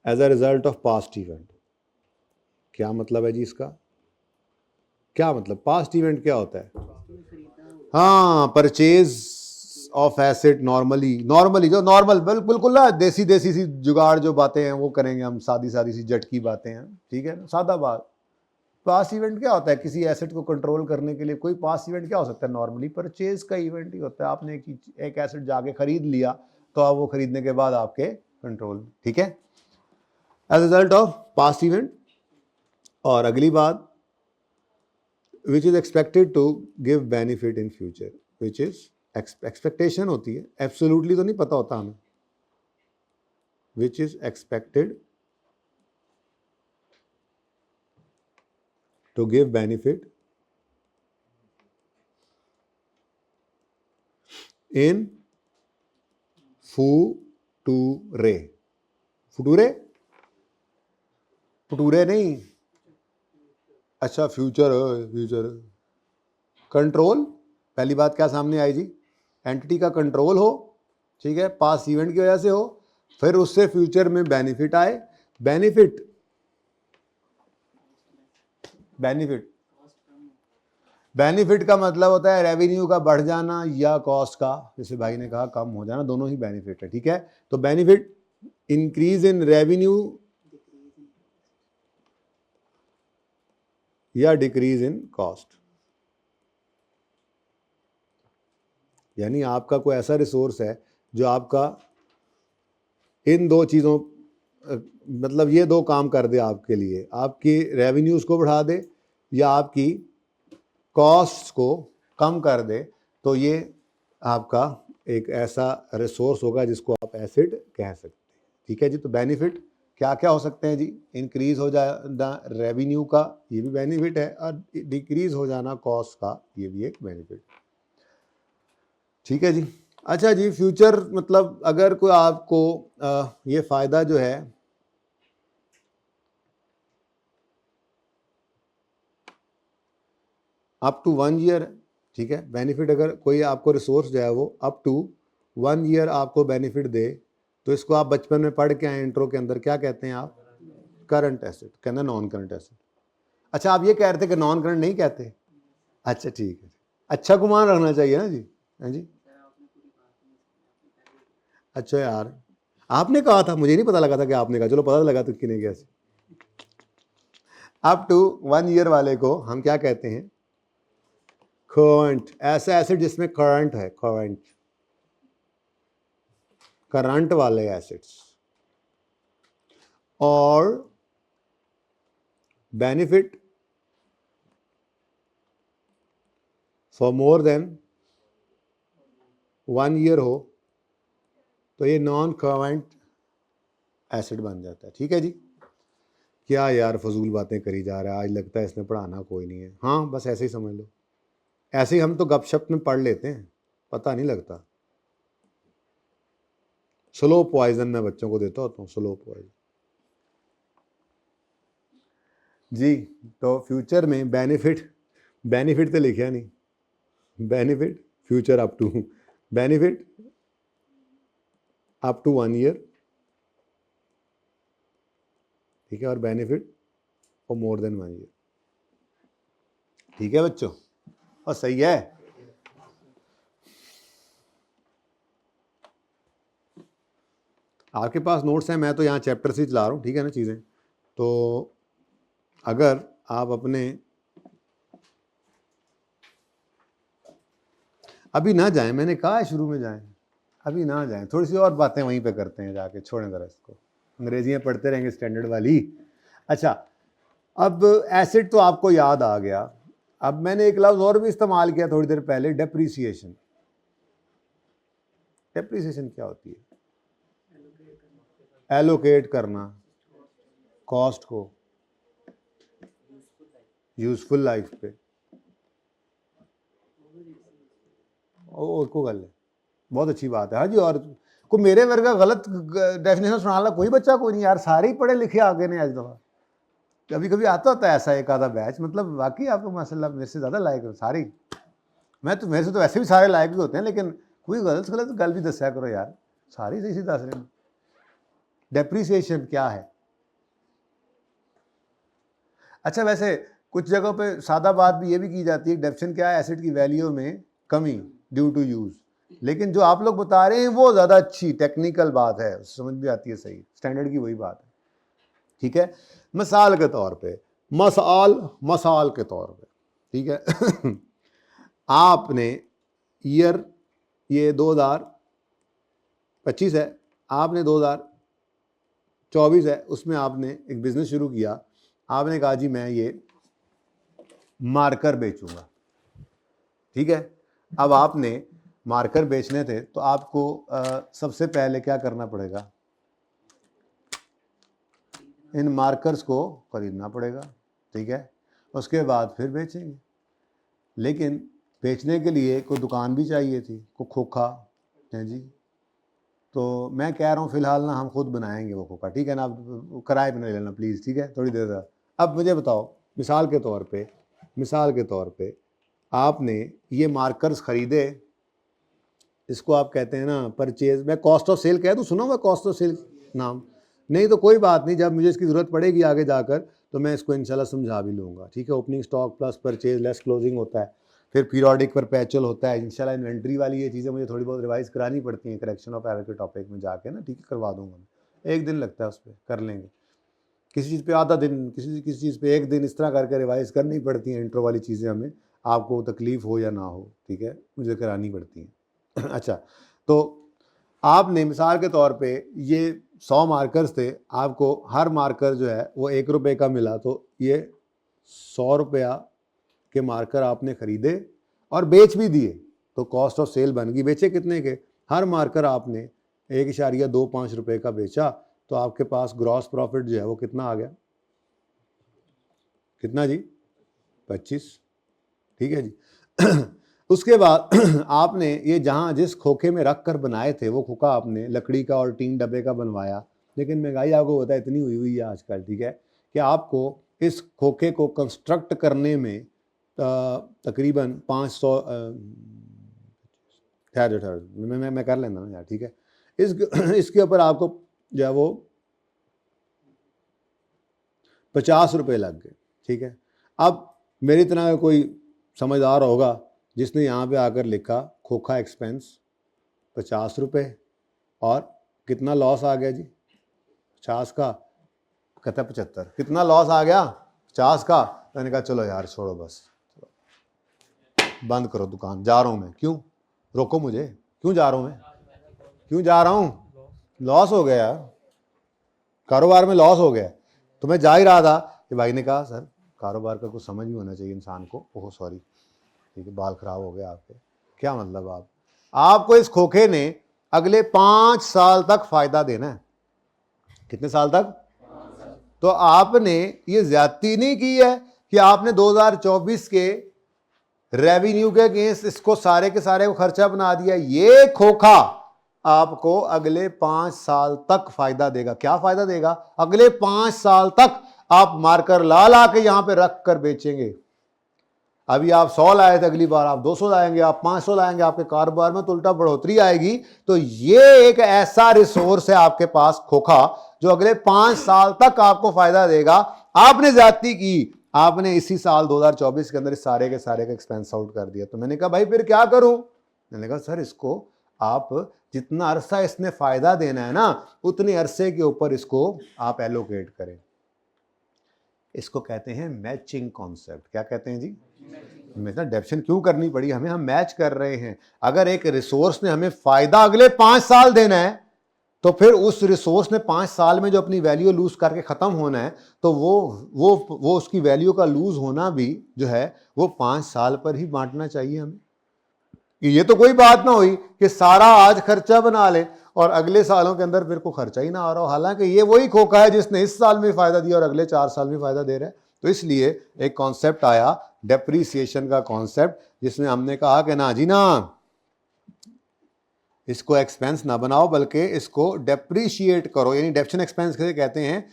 as a result of past event. क्या मतलब है जी इसका, क्या मतलब पास्ट इवेंट क्या होता है? हाँ, परचेज ऑफ एसेट। नॉर्मली जो नॉर्मल बिल्कुल ना देसी सी जुगाड़ जो बातें हैं वो करेंगे हम, सादी सी जट की बातें हैं। ठीक है ना, सादा बात। पास इवेंट क्या होता है? किसी एसेट को कंट्रोल करने के लिए कोई पास इवेंट क्या हो सकता है? नॉर्मली परचेज का इवेंट ही होता है। आपने एक एसेट जाके खरीद लिया तो अब वो खरीदने के बाद आपके कंट्रोल। ठीक है, as result of past event. और अगली बात, which is expected to give benefit in future, which is expectation होती है, एब्सोल्युटली तो नहीं पता होता हमें। Which is expected to give benefit in future. Future, future नहीं, अच्छा फ्यूचर कंट्रोल। पहली बात क्या सामने आई जी, एंटिटी का कंट्रोल हो। ठीक है, पास इवेंट की वजह से हो, फिर उससे फ्यूचर में बेनिफिट आए। बेनिफिट बेनिफिट बेनिफिट का मतलब होता है रेवेन्यू का बढ़ जाना या कॉस्ट का, जैसे भाई ने कहा, कम हो जाना, दोनों ही बेनिफिट है। ठीक है, तो बेनिफिट इंक्रीज इन रेवेन्यू या डिक्रीज इन कॉस्ट। यानी आपका कोई ऐसा रिसोर्स है जो आपका इन दो चीज़ों मतलब ये दो काम कर दे आपके लिए, आपकी रेवेन्यूज़ को बढ़ा दे या आपकी कॉस्ट को कम कर दे, तो ये आपका एक ऐसा रिसोर्स होगा जिसको आप एसिड कह सकते हैं। ठीक है जी, तो बेनिफिट क्या क्या हो सकते हैं जी? इंक्रीज हो जाना रेवेन्यू का, ये भी बेनिफिट है, और डिक्रीज हो जाना कॉस्ट का, ये भी एक बेनिफिट। ठीक है जी। अच्छा जी, फ्यूचर मतलब अगर कोई आपको ये फ़ायदा जो है अप टू 1 ईयर, ठीक है, बेनिफिट अगर कोई आपको रिसोर्स जो है वो अप टू 1 ईयर आपको बेनिफिट दे, तो इसको आप बचपन में पढ़ के आए इंट्रो के अंदर, क्या कहते हैं आप? करंट एसेट, कहना नॉन करंट एसेट। अच्छा आप ये कह रहे थे कि नॉन करंट नहीं कहते? अच्छा ठीक है, अच्छा गुमान रखना चाहिए ना जी। हाँ जी, अच्छा यार, आपने कहा था, मुझे नहीं पता लगा था कि आपने कहा, चलो पता लगा तो किने कैसे। अप टू 1 ईयर वाले को हम क्या कहते हैं? करंट। ऐसा एसिड जिसमें करंट है, करंट वाले एसिड्स। और benefit for more than 1 year हो तो ये नॉन करंट एसिड बन जाता है। ठीक है जी। क्या यार फजूल बातें करी जा रहा है, आज लगता है इसने पढ़ाना कोई नहीं है। हाँ बस ऐसे ही समझ लो, ऐसे ही हम तो गपशप में पढ़ लेते हैं, पता नहीं लगता। स्लो पॉइजन मैं बच्चों को देता होता हूँ, स्लो पॉइजन जी। तो फ्यूचर में बेनिफिट तो लिखा नहीं, benefit future up to, benefit up to 1 year, ठीक है, और benefit for more than 1 year. ठीक है बच्चों, और सही है। आपके पास नोट्स हैं, मैं तो यहाँ चैप्टर से चला रहा हूँ, ठीक है ना चीज़ें। तो अगर आप अपने अभी ना जाएं, मैंने कहा है शुरू में जाएं, अभी ना जाएं, थोड़ी सी और बातें वहीं पे करते हैं जाके, छोड़ें ज़रा इसको, अंग्रेजियाँ पढ़ते रहेंगे स्टैंडर्ड वाली। अच्छा, अब एसिड तो आपको याद आ गया। अब मैंने एक लफ्ज़ और भी इस्तेमाल किया थोड़ी देर पहले, डेप्रीसिएशन। डेप्रीसिएशन क्या होती है? एलोकेट करना कॉस्ट को यूजफुल लाइफ पे। ओ को गल है, बहुत अच्छी बात है। हाँ जी, और को मेरे वर्गा गलत डेफिनेशन सुनाना कोई बच्चा कोई नहीं यार, सारे ही पढ़े लिखे आगे ने आज दफ़ा। कभी कभी आता होता है ऐसा एक आधा बैच, मतलब वाकई आपको माशाल्लाह मेरे से ज़्यादा लायक हो सारी। मैं तो मेरे से तो वैसे भी सारे लायक भी होते हैं, लेकिन कोई गलत गल भी दस्या करो यार, सारी सही दस रहे हैं। डेप्रीसिएशन क्या है? अच्छा, वैसे कुछ जगहों पे सादा बात भी ये भी की जाती है, डेप्शन क्या है? एसिड की वैल्यू में कमी ड्यू टू यूज़। लेकिन जो आप लोग बता रहे हैं वो ज़्यादा अच्छी टेक्निकल बात है, समझ भी आती है, सही स्टैंडर्ड की वही बात है। ठीक है, मिसाल के तौर पे, मसाल के तौर पे, ठीक है आपने ईयर ये 2025 है, आपने 2024 है, उसमें आपने एक बिजनेस शुरू किया, आपने कहा जी मैं ये मार्कर बेचूंगा। ठीक है, अब आपने मार्कर बेचने थे तो आपको सबसे पहले क्या करना पड़ेगा? इन मार्कर्स को खरीदना पड़ेगा। ठीक है, उसके बाद फिर बेचेंगे, लेकिन बेचने के लिए कोई दुकान भी चाहिए थी, कोई खोखा है जी। तो मैं कह रहा हूँ फ़िलहाल ना हम खुद बनाएंगे वो खोखा, ठीक है ना, आप किराए पर नहीं लेना प्लीज़, ठीक है, थोड़ी देर तक। अब मुझे बताओ, मिसाल के तौर पे आपने ये मार्कर्स ख़रीदे, इसको आप कहते हैं ना परचेज, मैं कॉस्ट ऑफ सेल कह दूँ, सुनो मैं कॉस्ट ऑफ सेल नाम, नहीं तो कोई बात नहीं, जब मुझे इसकी ज़रूरत पड़ेगी आगे जाकर तो मैं इसको इंशाल्लाह समझा भी लूँगा। ठीक है, opening stock plus purchase less closing होता है, फिर पीरियोडिक परपेचुअल होता है, इंशाल्लाह इन्वेंट्री वाली ये चीज़ें मुझे थोड़ी बहुत रिवाइज़ करानी पड़ती हैं करेक्शन ऑफ एरर के टॉपिक में जाके ना, ठीक है, करवा दूँगा मैं, 1 दिन लगता है उस पर, कर लेंगे। किसी चीज़ पे आधा दिन, किसी चीज़ पे 1 दिन, इस तरह करके रिवाइज़ करनी पड़ती हैं इंट्रो वाली चीज़ें हमें, आपको तकलीफ़ हो या ना हो, ठीक है, मुझे करानी पड़ती हैं अच्छा, तो आपने मिसाल के तौर पे ये 100 मार्कर्स थे, आपको हर मार्कर जो है वो 1 रुपये का मिला, तो ये 100 रुपया के मार्कर आपने ख़रीदे और बेच भी दिए, तो कॉस्ट ऑफ सेल बन गई। बेचे कितने के? हर मार्कर आपने 1.25 रुपये का बेचा, तो आपके पास ग्रॉस प्रॉफिट जो है वो कितना आ गया? कितना जी? 25। ठीक है जी उसके बाद आपने ये जहाँ जिस खोखे में रख कर बनाए थे वो खोखा आपने लकड़ी का और टीन डब्बे का बनवाया, लेकिन महंगाई आपको पता है इतनी हुई है आजकल, ठीक है, कि आपको इस खोखे को कंस्ट्रक्ट करने में तकरीबन 500 ठहर मैं कर लेना ना यार, ठीक है, इसके ऊपर आपको जो है वो 50 रुपये लग गए। ठीक है, अब मेरी तरह का कोई समझदार होगा जिसने यहाँ पे आकर लिखा खोखा एक्सपेंस 50 रुपये, और कितना लॉस आ गया जी? 50 का, कहता 75, कितना लॉस आ गया? 50 का। मैंने कहा चलो यार छोड़ो, बस बंद करो दुकान, जा रहा हूँ मैं। क्यों? रोको मुझे, क्यों जा रहा हूँ मैं? क्यों जा रहा हूँ? लॉस हो गया यार, कारोबार में लॉस हो गया। तो मैं जा ही रहा था कि भाई ने कहा सर कारोबार का कुछ समझ भी होना चाहिए इंसान को। ओह सॉरी, ठीक है, बाल खराब हो गया आपके। क्या मतलब? आपको इस खोखे ने अगले 5 साल तक फायदा देना है। कितने साल तक? तो आपने ये ज्यादती नहीं की है कि आपने 2024 के रेवेन्यू के अगेंस्ट इसको सारे के सारे को खर्चा बना दिया। ये खोखा आपको अगले 5 साल तक फायदा देगा। क्या फायदा देगा? अगले 5 साल तक आप मार्कर ला के यहां पे रख कर बेचेंगे। अभी आप 100 लाए थे, अगली बार आप 200 लाएंगे, आप 500 लाएंगे, आपके कारोबार में तो उल्टा बढ़ोतरी आएगी। तो ये एक ऐसा रिसोर्स है आपके पास खोखा, जो अगले 5 साल तक आपको फायदा देगा। आपने ज्यादती की, आपने इसी साल 2024 के अंदर सारे के सारे का एक्सपेंस आउट कर दिया। तो मैंने कहा भाई फिर क्या करूं? मैंने कहा सर इसको आप जितना अरसा इसने फायदा देना है ना, उतने अरसे के ऊपर इसको आप एलोकेट करें। इसको कहते हैं मैचिंग कॉन्सेप्ट। क्या कहते हैं जी? मतलब डेफिनेशन क्यों करनी पड़ी हमें? हम मैच कर रहे हैं। अगर एक रिसोर्स ने हमें फायदा अगले 5 साल देना है, तो फिर उस रिसोर्स ने 5 साल में जो अपनी वैल्यू लूज करके खत्म होना है, तो वो उसकी वैल्यू का लूज होना भी जो है वो 5 साल पर ही बांटना चाहिए हमें। ये तो कोई बात ना हुई कि सारा आज खर्चा बना ले और अगले सालों के अंदर फिर को खर्चा ही ना आ रहा हो। हालांकि ये वही खोखा है जिसने इस साल में फायदा दिया और अगले 4 साल में फायदा दे रहा है। तो इसलिए एक कॉन्सेप्ट आया डेप्रीसिएशन का कॉन्सेप्ट, जिसमें हमने कहा कि ना जी ना, इसको एक्सपेंस ना बनाओ बल्कि इसको डेप्रीशिएट करो। यानी डेफिनेशन एक्सपेंस कहते हैं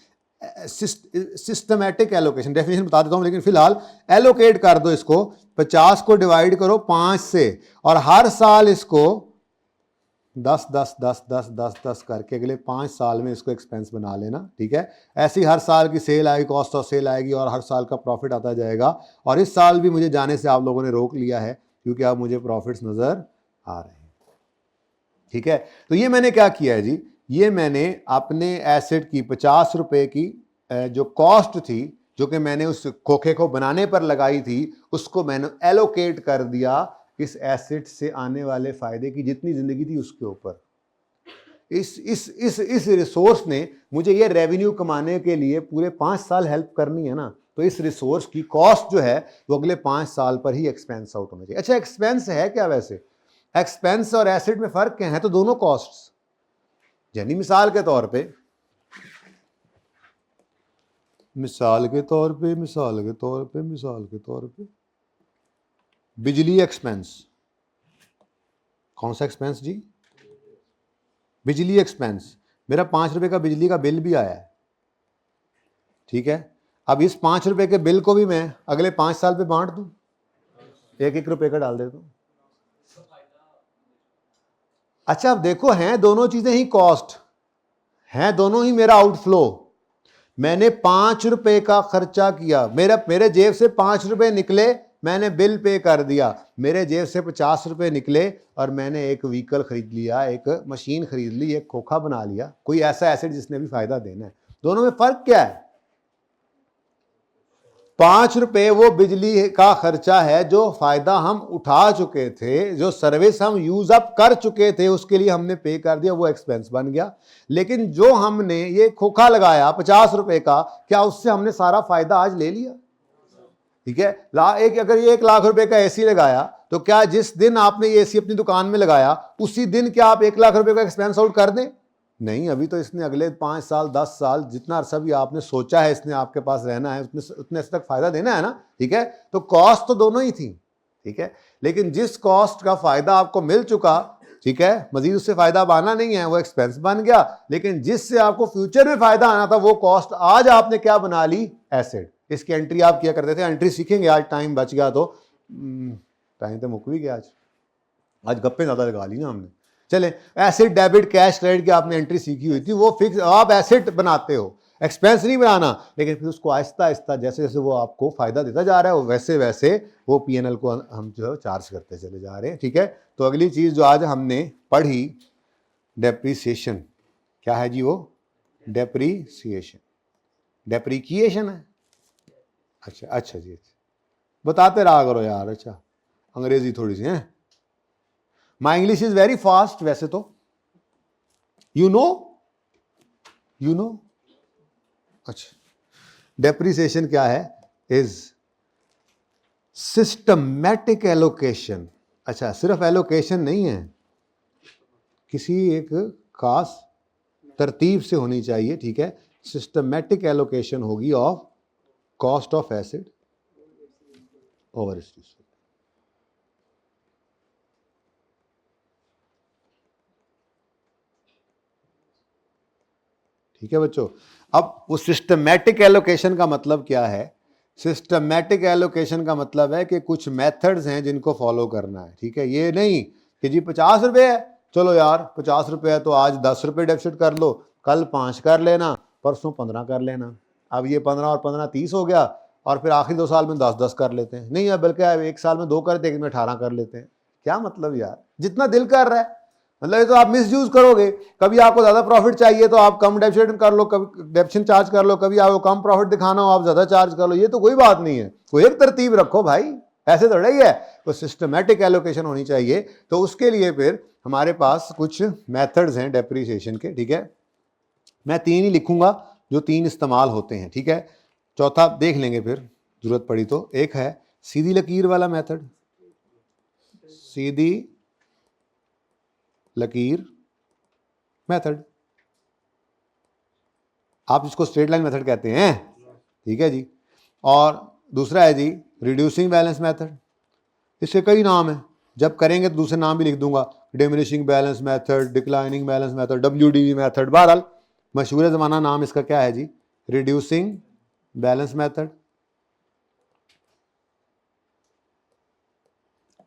सिस्टमैटिक एलोकेशन। डेफिनेशन बता देता हूं, लेकिन फिलहाल एलोकेट कर दो इसको। 50 को डिवाइड करो 5 से और हर साल इसको 10 10 10 10 10 10 करके अगले 5 साल में इसको एक्सपेंस बना लेना। ठीक है? ऐसी हर साल की सेल आएगी, कॉस्ट ऑफ सेल आएगी और हर साल का प्रॉफिट आता जाएगा। और इस साल भी मुझे जाने से आप लोगों ने रोक लिया है क्योंकि अब मुझे प्रॉफिट्स नजर आ रहे हैं। ठीक है? तो ये मैंने क्या किया है जी, ये मैंने अपने एसेट की 50 रुपए की जो कॉस्ट थी, जो कि मैंने उस खोखे को बनाने पर लगाई थी, उसको मैंने एलोकेट कर दिया इस एसेट से आने वाले फायदे की जितनी जिंदगी थी उसके ऊपर। इस रिसोर्स ने मुझे ये रेवेन्यू कमाने के लिए पूरे 5 साल हेल्प करनी है ना, तो इस रिसोर्स की कॉस्ट जो है वो अगले 5 साल पर ही एक्सपेंस आउट होना चाहिए। अच्छा, एक्सपेंस है क्या वैसे? एक्सपेंस और एसेट में फर्क क्या है? तो दोनों कॉस्ट्स। यानी मिसाल के तौर पे बिजली एक्सपेंस। कौन सा एक्सपेंस जी? बिजली एक्सपेंस। मेरा 5 रुपए का बिजली का बिल भी आया है। ठीक है? अब इस 5 रुपए के बिल को भी मैं अगले 5 साल पे बांट दूं, 1-1 रुपए का डाल देता हूं। अच्छा, अब देखो, हैं दोनों चीजें ही कॉस्ट, हैं दोनों ही मेरा आउटफ्लो। मैंने 5 रुपए का खर्चा किया, मेरे जेब से 5 रुपए निकले, मैंने बिल पे कर दिया। मेरे जेब से 50 रुपए निकले और मैंने एक व्हीकल खरीद लिया, एक मशीन खरीद ली, एक खोखा बना लिया, कोई ऐसा एसेट जिसने भी फायदा देना है। दोनों में फर्क क्या है? 5 रुपए वो बिजली का खर्चा है जो फायदा हम उठा चुके थे, जो सर्विस हम यूज अप कर चुके थे, उसके लिए हमने पे कर दिया, वो एक्सपेंस बन गया। लेकिन जो हमने ये खोखा लगाया 50 रुपए का, क्या उससे हमने सारा फायदा आज ले लिया? ठीक है? अगर ये 1 लाख रुपए का एसी लगाया, तो क्या जिस दिन आपने ये एसी अपनी दुकान में लगाया उसी दिन क्या आप 1 लाख रुपए का एक्सपेंस आउट कर दें? नहीं, अभी तो इसने अगले 5 साल 10 साल जितना अरसा भी आपने सोचा है इसने आपके पास रहना है, उतने तक फायदा देना है ना। ठीक है? तो कॉस्ट तो दोनों ही थी। ठीक है? लेकिन जिस कॉस्ट का फायदा आपको मिल चुका, ठीक है, मजीद उससे फायदा अब आना नहीं है, वो एक्सपेंस बन गया। लेकिन जिससे आपको फ्यूचर में फायदा आना था, वो कॉस्ट आज आपने क्या बना ली? एसेट। इसकी एंट्री आप किया करते थे। एंट्री सीखेंगे, आज टाइम बच गया तो टाइम तो मुक भी गया। आज गप्पे ज्यादा लगा ली ना हमने। चले, एसेट, डेबिट, कैश, क्रेडिट की आपने एंट्री सीखी हुई थी, वो फिक्स आप एसेट बनाते हो, एक्सपेंस नहीं बनाना। लेकिन फिर उसको आहिस्ता आहिस्ता जैसे जैसे वो आपको फायदा देता जा रहा है, वैसे वैसे वो पीएनएल को हम जो है चार्ज करते चले जा रहे हैं। ठीक है? तो अगली चीज जो आज हमने पढ़ी, डेप्रीसिएशन। क्या है जी वो? डेप्रीसिएशन। डेप्रीकिएशन है। अच्छा जी, बताते रहा करो यार। अच्छा, अंग्रेजी थोड़ी सी है। My English is very fast वैसे तो। You know. अच्छा, डेप्रीसिएशन क्या है? Is systematic allocation. अच्छा, सिर्फ एलोकेशन नहीं है, किसी एक खास तरतीब से होनी चाहिए, ठीक है। सिस्टमेटिक एलोकेशन होगी of cost of acid over acid. ठीक है बच्चों। अब वो सिस्टमेटिक एलोकेशन का मतलब क्या है? सिस्टमेटिक एलोकेशन का मतलब है कि कुछ मेथड्स हैं जिनको फॉलो करना है, ठीक है। ये नहीं कि जी 50 रुपये है, चलो यार 50 रुपये है तो आज 10 रुपये डेफिसिट कर लो, कल 5 कर लेना, परसों 15 कर लेना। अब ये 15 और 15 30 हो गया, और फिर आखिरी 2 साल में 10-10 कर लेते हैं। नहीं है, बल्कि एक साल में 2 करते, एक में 18 कर लेते हैं। क्या मतलब यार, जितना दिल कर रहा है, मतलब ये तो आप मिसयूज करोगे। कभी आपको ज्यादा प्रॉफिट चाहिए तो आप कम डेप्शन कर लो, कभी डेप्शन चार्ज कर लो, कभी आपको कम प्रॉफिट दिखाना हो आप ज्यादा चार्ज कर लो। ये तो कोई बात नहीं है, कोई एक तरतीब रखो भाई, ऐसे थोड़ा ही है। तो सिस्टमैटिक एलोकेशन होनी चाहिए। तो उसके लिए फिर हमारे पास कुछ मेथड्स हैं डेप्रिसिएशन के, ठीक है। मैं 3 ही लिखूंगा जो 3 इस्तेमाल होते हैं, ठीक है। चौथा देख लेंगे फिर जरूरत पड़ी तो। एक है सीधी लकीर वाला मेथड, सीधी लकीर मेथड, आप इसको स्ट्रेट लाइन मेथड कहते हैं, ठीक है जी। और दूसरा है जी रिड्यूसिंग बैलेंस मेथड। इसके कई नाम हैं, जब करेंगे तो दूसरे नाम भी लिख दूंगा, diminishing balance method, declining balance method, WDB method. बहरहाल मशहूर ज़माना नाम इसका क्या है जी? रिड्यूसिंग बैलेंस मेथड,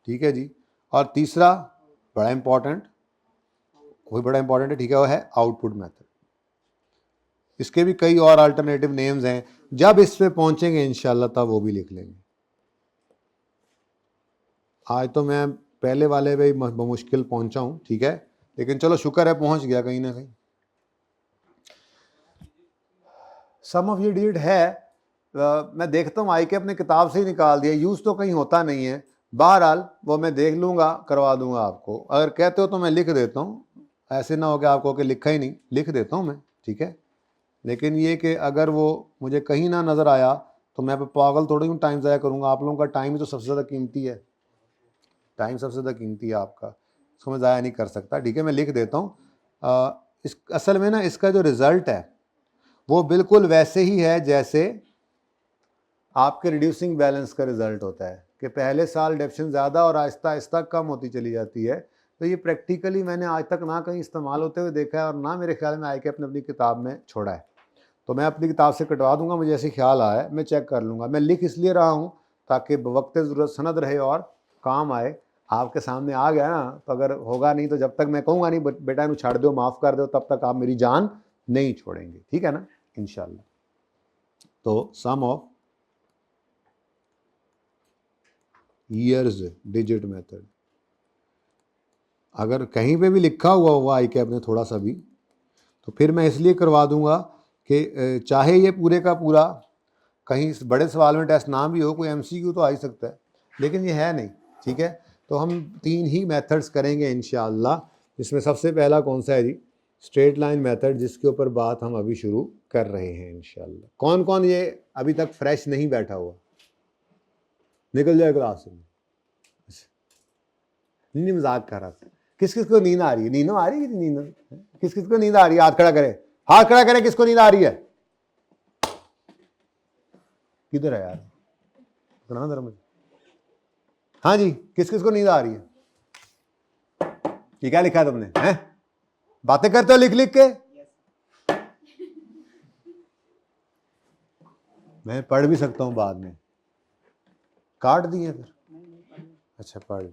ठीक है जी। और तीसरा बड़ा इंपॉर्टेंट, वही बड़ा इंपॉर्टेंट है, ठीक है, वो है आउटपुट मेथड। इसके भी कई और अल्टरनेटिव नेम्स हैं, जब इस पे पहुंचेंगे इंशाल्लाह तब वो भी लिख लेंगे। आज तो मैं पहले वाले पे मुश्किल पहुंचा हूं, ठीक है, लेकिन चलो शुक्र है पहुंच गया कहीं ना कहीं। सम ऑफ ये डिजिट है, मैं देखता हूँ आई के अपने किताब से ही निकाल दिया, यूज तो कहीं होता नहीं है। बहरहाल वो मैं देख लूंगा, करवा दूंगा आपको। अगर कहते हो तो मैं लिख देता हूँ, ऐसे ना हो कि आपको कि लिखा ही नहीं, लिख देता हूँ मैं, ठीक है। लेकिन ये कि अगर वो मुझे कहीं ना नज़र आया तो मैं पागल थोड़ी हूँ टाइम ज़ाया करूँगा। आप लोगों का टाइम ही तो सबसे ज़्यादा कीमती है, टाइम सबसे ज़्यादा कीमती है आपका, उसको मैं ज़ाया नहीं कर सकता, ठीक है। मैं लिख देता हूँ। इस असल में ना इसका जो रिज़ल्ट है वो बिल्कुल वैसे ही है जैसे आपके रिड्यूसिंग बैलेंस का रिजल्ट होता है कि पहले साल डेप्शन ज़्यादा और आहिस्ता आहिस्ता कम होती चली जाती है। तो ये प्रैक्टिकली मैंने आज तक ना कहीं इस्तेमाल होते हुए देखा है और ना मेरे ख्याल में आई के अपनी किताब में छोड़ा है। तो मैं अपनी किताब से कटवा दूंगा, मुझे ऐसे ख्याल आया है, मैं चेक कर लूँगा। मैं लिख इसलिए रहा हूँ ताकि वक्त ज़रूरत सनद रहे और काम आए। आपके सामने आ गया ना तो अगर होगा नहीं तो जब तक मैं कहूँगा नहीं बेटा इन्हें छाड़ दो, माफ़ कर दो, तब तक आप मेरी जान नहीं छोड़ेंगे, ठीक है ना, इंशाल्लाह। तो सम ऑफ ईयर्स डिजिट मेथड, अगर कहीं पे भी लिखा हुआ होगा आई कैप ने थोड़ा सा भी, तो फिर मैं इसलिए करवा दूंगा कि चाहे ये पूरे का पूरा कहीं बड़े सवाल में टेस्ट ना भी हो, कोई MCQ तो आ ही सकता है, लेकिन ये है नहीं, ठीक है। तो हम 3 ही मेथड्स करेंगे इंशाअल्लाह। जिसमें सबसे पहला कौन सा है जी? स्ट्रेट लाइन मेथड, जिसके ऊपर बात हम अभी शुरू कर रहे हैं इंशाअल्लाह। कौन कौन ये अभी तक फ्रेश नहीं बैठा हुआ? निकल जाए क्लास से। नहीं मजाक कर रहा था। किस किस को नींद आ रही है? नींद आ रही है? नींद किस किस को नींद आ रही है? हाथ खड़ा करे, हाथ खड़ा करे, किसको नींद आ रही है? किधर है यार, जरा मुझे। हाँ जी, किस किस को नींद आ रही है? ये क्या लिखा है तुमने? हैं बातें करते हो लिख लिख के? मैं पढ़ भी सकता हूं बाद में, काट दिए फिर। अच्छा पढ़।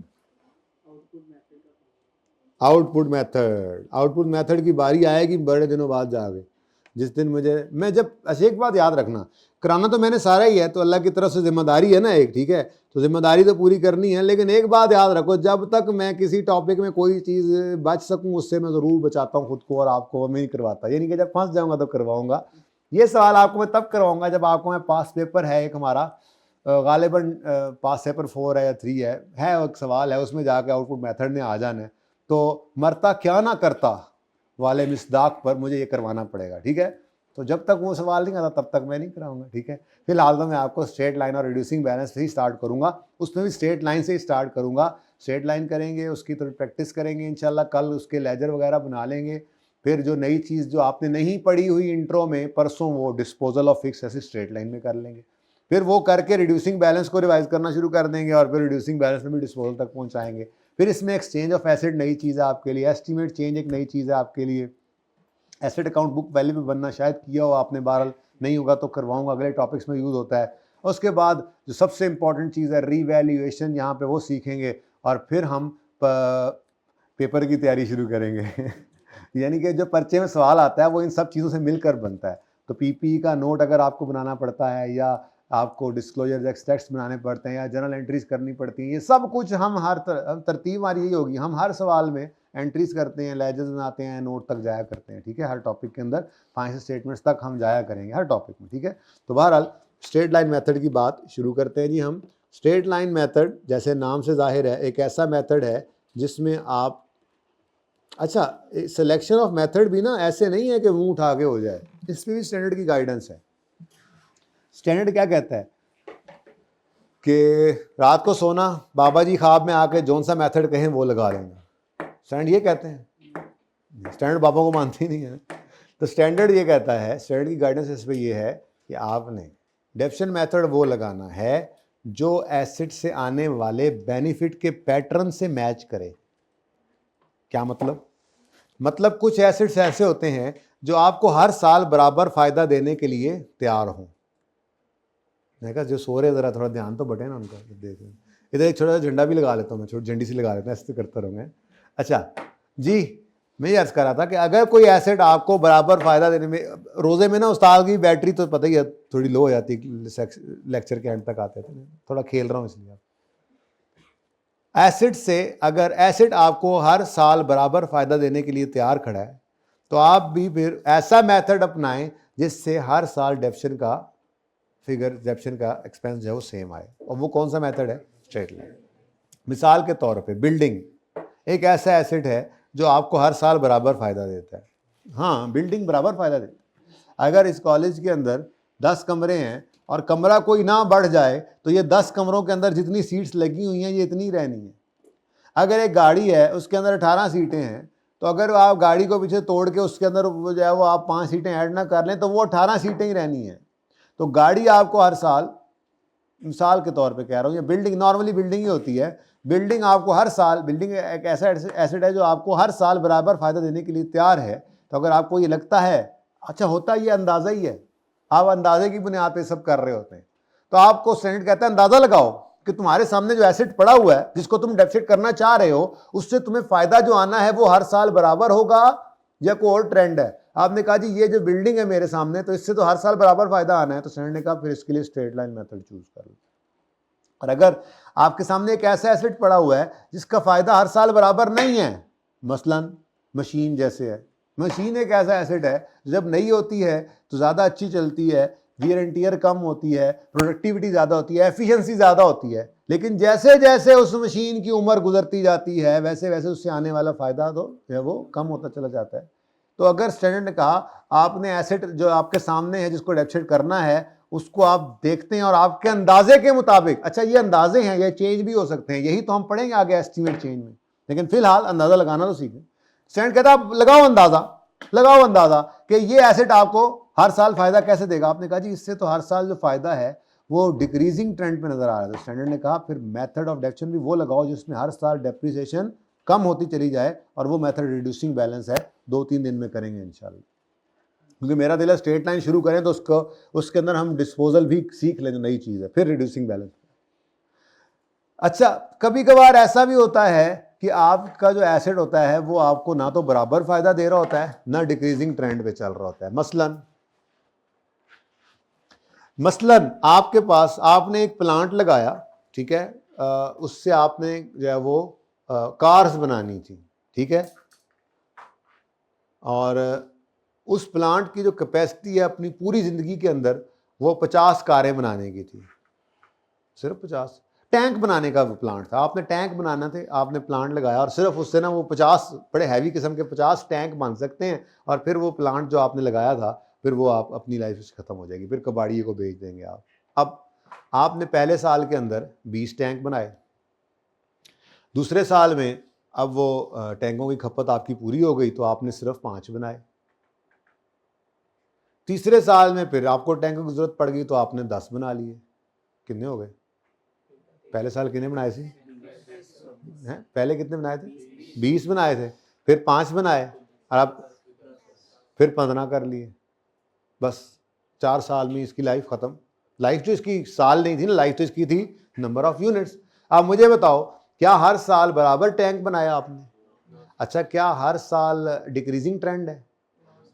आउटपुट मेथड, आउटपुट मेथड की बारी आएगी बड़े दिनों बाद जाके, जिस दिन मैं जब अच्छा एक बात याद रखना, कराना तो मैंने सारा ही है, तो अल्लाह की तरफ से जिम्मेदारी है ना एक, ठीक है, तो जिम्मेदारी तो पूरी करनी है। लेकिन एक बात याद रखो, जब तक मैं किसी टॉपिक में कोई चीज़ बच सकूं उससे मैं ज़रूर बचाता हूँ खुद को और आपको, मैं नहीं करवाता। ये नहीं कि जब फंस जाऊँगा तो करवाऊँगा। ये सवाल आपको मैं तब करवाऊँगा जब आपको मैं पास पेपर है एक हमारा, गालिबन पास पेपर 4 है या 3 है एक सवाल है, उसमें जाके आउटपुट मेथड ने आ जाना है। तो मरता क्या ना करता वाले मिसदाक पर मुझे ये करवाना पड़ेगा, ठीक है। तो जब तक वो सवाल नहीं आता तब तक मैं नहीं कराऊंगा, ठीक है। फिलहाल तो मैं आपको स्ट्रेट लाइन और रिड्यूसिंग बैलेंस से ही स्टार्ट करूंगा, उसमें भी स्ट्रेट लाइन से ही स्टार्ट करूंगा स्ट्रेट लाइन करेंगे, उसकी थोड़ी प्रैक्टिस करेंगे इंशाल्लाह, कल उसके लेजर वगैरह बना लेंगे। फिर जो नई चीज़ जो आपने नहीं पढ़ी हुई इंट्रो में, परसों वो डिस्पोजल ऑफ फिक्स ऐसे स्ट्रेट लाइन में कर लेंगे। फिर वो करके रिड्यूसिंग बैलेंस को रिवाइज करना शुरू कर देंगे और फिर रिड्यूसिंग बैलेंस में भी डिस्पोजल तक पहुंचाएंगे। फिर इसमें एक्सचेंज ऑफ एसेट नई चीज़ है आपके लिए, एस्टिमेट चेंज एक नई चीज़ है आपके लिए, एसेट अकाउंट बुक वैल्यू पे बनना शायद किया हो आपने, बहरहाल नहीं होगा तो करवाऊंगा, अगले टॉपिक्स में यूज़ होता है। उसके बाद जो सबसे इंपॉर्टेंट चीज़ है रीवैल्यूएशन, यहाँ पे वो सीखेंगे और फिर हम पेपर की तैयारी शुरू करेंगे यानी कि जो पर्चे में सवाल आता है वो इन सब चीज़ों से मिलकर बनता है। तो पीपीई का नोट अगर आपको बनाना पड़ता है या आपको डिस्क्लोजर एक्सट्रैक्ट्स बनाने पड़ते हैं या जर्नल एंट्रीज करनी पड़ती हैं, ये सब कुछ हम हर तरतीब हमारी यही होगी, हम हर सवाल में एंट्रीज करते हैं, लेजर्स बनाते हैं, नोट तक जाया करते हैं, ठीक है। हर टॉपिक के अंदर फाइनेंशियल स्टेटमेंट्स तक हम जाया करेंगे हर टॉपिक में, ठीक है। तो बहरहाल स्ट्रेट लाइन मेथड की बात शुरू करते हैं जी हम। स्ट्रेट लाइन मेथड जैसे नाम से जाहिर है एक ऐसा मेथड है जिसमें आप, अच्छा सिलेक्शन ऑफ मेथड भी ना ऐसे नहीं है कि मुंह उठा के हो जाए, इस पर भी स्टैंडर्ड की गाइडेंस है। स्टैंडर्ड क्या कहता है कि रात को सोना, बाबा जी ख्वाब में आके जौन सा मेथड कहें वो लगा लेंगे, स्टैंडर्ड ये कहते हैं। स्टैंडर्ड बाबा को मानते ही नहीं है। तो स्टैंडर्ड ये कहता है, स्टैंडर्ड की गाइडेंस इस पर ये है कि आपने डेफिशन मेथड वो लगाना है जो एसेट से आने वाले बेनिफिट के पैटर्न से मैच करे। क्या मतलब कुछ एसेट्स ऐसे होते हैं जो आपको हर साल बराबर फायदा देने के लिए तैयार हों। मैं कहा जो सो रहे ज़रा थोड़ा ध्यान तो बटे ना उनका, देख इधर एक छोटा सा झंडा भी लगा लेता हूँ मैं, छोटी झंडी सी लगा लेता हूँ, ऐसे करता रहूँगा। अच्छा जी, मैं ये अर्ज़ कर रहा था कि अगर कोई एसेट आपको बराबर फ़ायदा देने में, रोज़े में ना उस्ताद की बैटरी तो पता ही है थोड़ी लो हो जाती, लेक्चर के एंड तक आते थे, थोड़ा खेल रहा हूँ इसलिए। एसेट से अगर एसेट आपको हर साल बराबर फ़ायदा देने के लिए तैयार खड़ा है तो आप भी फिर ऐसा मेथड अपनाएं जिससे हर साल डेफिशन का फिगर, डेफिशन का एक्सपेंस जो है वो सेम आए। और वो कौन सा मेथड है? Straight line. मिसाल के तौर पे बिल्डिंग एक ऐसा एसेट है जो आपको हर साल बराबर फ़ायदा देता है। हाँ, बिल्डिंग बराबर फ़ायदा देती है। अगर इस कॉलेज के अंदर 10 कमरे हैं और कमरा कोई ना बढ़ जाए तो ये 10 कमरों के अंदर जितनी सीट्स लगी हुई हैं ये इतनी रहनी है। अगर एक गाड़ी है उसके अंदर 18 सीटें हैं तो अगर आप गाड़ी को पीछे तोड़ के उसके अंदर जो है वो आप 5 सीटें ऐड ना कर लें तो वो 18 सीटें ही रहनी है। तो गाड़ी आपको हर साल, मिसाल के तौर पे कह रहा हूँ, ये बिल्डिंग नॉर्मली बिल्डिंग ही होती है, बिल्डिंग आपको हर साल, बिल्डिंग एक ऐसा एसेट है जो आपको हर साल बराबर फ़ायदा देने के लिए तैयार है। तो अगर आपको ये लगता है, अच्छा होता ये अंदाज़ा ही है, आप अंदाजे की बुनियाद पे सब कर रहे होते हैं, तो आपको स्टैंडर्ड कहता है अंदाज़ा लगाओ कि तुम्हारे सामने जो एसेट पड़ा हुआ है जिसको तुम डेफिसिट करना चाह रहे हो उससे तुम्हें फ़ायदा जो आना है वो हर साल बराबर होगा या कोई और ट्रेंड है। आपने कहा जी ये जो बिल्डिंग है मेरे सामने तो इससे तो हर साल बराबर फायदा आना है, तो स्टैंडर्ड ने कहा फिर इसके लिए स्ट्रेट लाइन मेथड चूज कर लो। और अगर आपके सामने एक ऐसा एसेट पड़ा हुआ है जिसका फायदा हर साल बराबर नहीं है, मसलन मशीन जैसे है, मशीन एक ऐसा एसेट है जब नई होती है तो ज़्यादा अच्छी चलती है, वियर एंड टियर कम होती है, प्रोडक्टिविटी ज़्यादा होती है, एफिशिएंसी ज़्यादा होती है, लेकिन जैसे जैसे उस मशीन की उम्र गुजरती जाती है वैसे वैसे उससे आने वाला फ़ायदा तो है वो कम होता चला जाता है। तो अगर स्टैंडर्ड ने कहा आपने एसेट जो आपके सामने है जिसको डेप्सिट करना है उसको आप देखते हैं और आपके अंदाजे के मुताबिक, अच्छा ये अंदाजे हैं, ये चेंज भी हो सकते हैं, यही तो हम पढ़ेंगे आगे एस्टिमेट चेंज में, लेकिन फिलहाल अंदाजा लगाना तो सीखें। स्टैंडर्ड कहता है आप लगाओ अंदाजा कि ये एसेट आपको हर साल फायदा कैसे देगा। आपने कहा जी इससे तो हर साल जो फायदा है वो डिक्रीजिंग ट्रेंड पे नजर आ रहा है। तो स्टैंडर्ड ने कहा फिर मेथड ऑफ डेप्शन भी वो लगाओ जिसमें हर साल डेप्रिसिएशन कम होती चली जाए, और वो मेथड रिड्यूसिंग बैलेंस है, 2-3 दिन में करेंगे इंशाल्लाह। क्योंकि मेरा दिल है स्ट्रेट लाइन शुरू करें तो उसके अंदर हम डिस्पोजल भी सीख लें जो नई चीज़ है, फिर रिड्यूसिंग बैलेंस। अच्छा कभी कभार ऐसा भी होता है कि आपका जो एसेट होता है वो आपको ना तो बराबर फायदा दे रहा होता है ना डिक्रीजिंग ट्रेंड पे चल रहा होता है। मसलन आपके पास आपने एक प्लांट लगाया, ठीक है, उससे आपने जो है वो कार्स बनानी थी, ठीक है, और उस प्लांट की जो कैपेसिटी है अपनी पूरी ज़िंदगी के अंदर वो 50 कारें बनाने की थी, सिर्फ 50। टैंक बनाने का प्लांट था, आपने टैंक बनाना थे, आपने प्लांट लगाया और सिर्फ उससे ना वो 50 बड़े हैवी किस्म के 50 टैंक बन सकते हैं, और फिर वो प्लांट जो आपने लगाया था फिर वो आप अपनी लाइफ ख़त्म हो जाएगी, फिर कबाड़िए को बेच देंगे आप। अब आपने पहले साल के अंदर 20 टैंक बनाए, दूसरे साल में अब वो टैंकों की खपत आपकी पूरी हो गई तो आपने सिर्फ 5 बनाए। तीसरे साल में फिर आपको टैंकों की जरूरत पड़ गई तो आपने 10 बना लिए। कितने हो गए? पहले साल कितने बनाए थे? हैं? पहले कितने बनाए थे? 20 बनाए थे, फिर 5 बनाए और अब फिर 15 कर लिए। बस 4 साल में इसकी लाइफ खत्म। लाइफ तो इसकी साल नहीं थी ना, लाइफ तो इसकी थी नंबर ऑफ यूनिट्स। अब मुझे बताओ, क्या हर साल बराबर टैंक बनाया आपने? अच्छा, क्या हर साल डिक्रीजिंग ट्रेंड है?